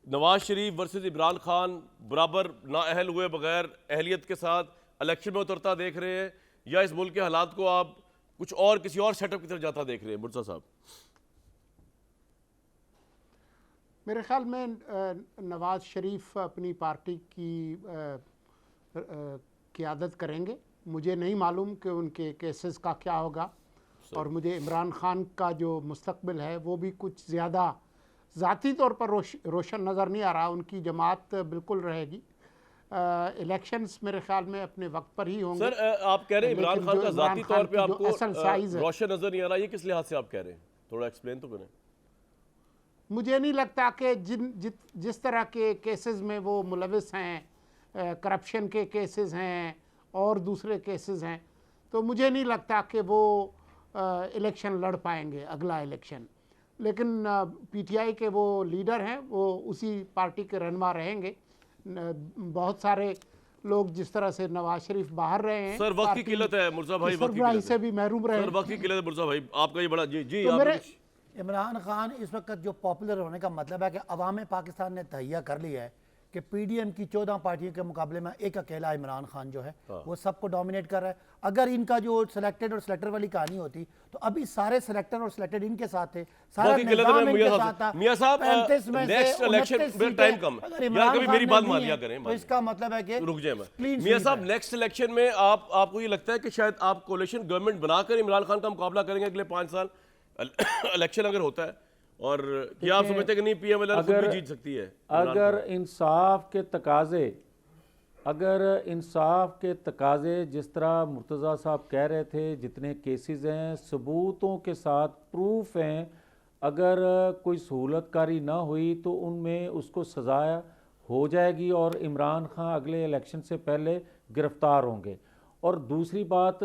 नवाज शरीफ वर्सेस इमरान खान बराबर नाअहल हुए बगैर अहलियत के साथ इलेक्शन में उतरता देख रहे हैं, या इस मुल्क के हालात को आप कुछ और किसी और सेटअप की तरफ जाता देख रहे हैं मुर्सा साहब? मेरे ख्याल में नवाज शरीफ अपनी पार्टी की क़यादत करेंगे। मुझे नहीं मालूम कि उनके केसेस का क्या होगा, और मुझे इमरान खान का जो मुस्तकबिल है वो भी कुछ ज़्यादा ज़ाती तौर पर रोशन नज़र नहीं आ रहा। उनकी जमात बिल्कुल रहेगी। इलेक्शंस मेरे ख्याल में अपने वक्त पर ही होंगे। सर आप कह रहे हैं इमरान खान का ज़ाती तौर पे आपको रोशन नज़र नहीं आ रहा, ये किस लिहाज से आप कह रहे हैं? थोड़ा एक्सप्लेन तो करें। मुझे नहीं लगता कि जिस तरह के केसेस में वो मुलविस हैं, करप्शन के केसेस हैं और दूसरे केसेस हैं, तो मुझे नहीं लगता कि वो इलेक्शन लड़ पाएंगे अगला इलेक्शन। लेकिन पीटीआई के वो लीडर हैं, वो उसी पार्टी के रहनुमा रहेंगे। बहुत सारे लोग जिस तरह से नवाज शरीफ बाहर रहे हैं, सर वक्त की किल्लत है मुर्जा भाई, सरबराही से भी महरूम रहे। सर वक्त की किल्लत है मुर्जा भाई, आपका ये बड़ा जी तो मेरे इमरान खान इस वक्त जो पॉपुलर होने का मतलब है कि अवाम पाकिस्तान ने तहैया कर लिया है कि पीडीएम की 14 पार्टियों के मुकाबले में एक अकेला इमरान खान जो है वो सबको डोमिनेट कर रहा है। अगर इनका जो सिलेक्टेड और सिलेक्टर वाली कहानी होती तो अभी सारे सिलेक्टर और सिलेक्टेड इनके साथ थे, सारा बहुत ही गलत है निजाम मियां इनके साहब। साथ था। मियां साहब, 35 में से नेक्स्ट इलेक्शन 29 में टाइम कम है। अगर यार इमरान कभी खान मेरी में बात नहीं मान है, लिया करें, तो मान इसका मतलब है कि रुक जाए मैं। clean मियां sweep साहब, है। नेक्स्ट इलेक्शन में आपको ये लगता है कि शायद आप कोalition गवर्नमेंट बनाकर इमरान खान का मुकाबला करेंगे अगले 5 साल इलेक्शन अगर होता है? और क्या आप समझते हैं कि नहीं पीएमएल खुद भी जीत सकती है? अगर इंसाफ के तकाजे जिस तरह मुर्तज़ा साहब कह रहे थे, जितने केसेस हैं सबूतों के साथ प्रूफ हैं, अगर कोई सहूलतकारी ना हुई तो उनमें उसको सज़ा हो जाएगी और इमरान खान अगले इलेक्शन से पहले गिरफ्तार होंगे। और दूसरी बात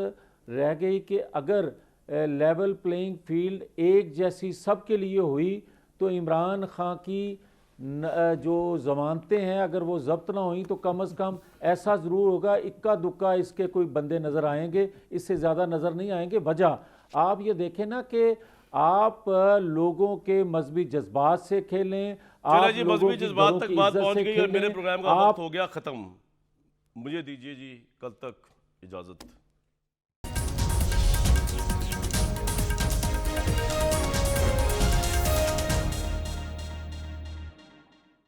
रह गई कि अगर लेवल प्लेइंग फील्ड एक जैसी सब के लिए हुई तो इमरान खान की जो ज़मानतें हैं अगर वो ज़ब्त ना हुई तो कम अज़ कम ऐसा ज़रूर होगा इक्का दुक्का इसके कोई बंदे नज़र आएंगे, इससे ज़्यादा नज़र नहीं आएंगे। वजह आप ये देखें ना कि आप लोगों के मजहबी जज्बात से खेलें, चला आप जी, लोगों मजहबी की जज्बात घरों तक की बात इज्जत पहुंच से गई और मेरे खेलें। प्रोग्राम का आप वक्त हो गया खत्म। मुझे दीजिए जी कल तक इजाजत।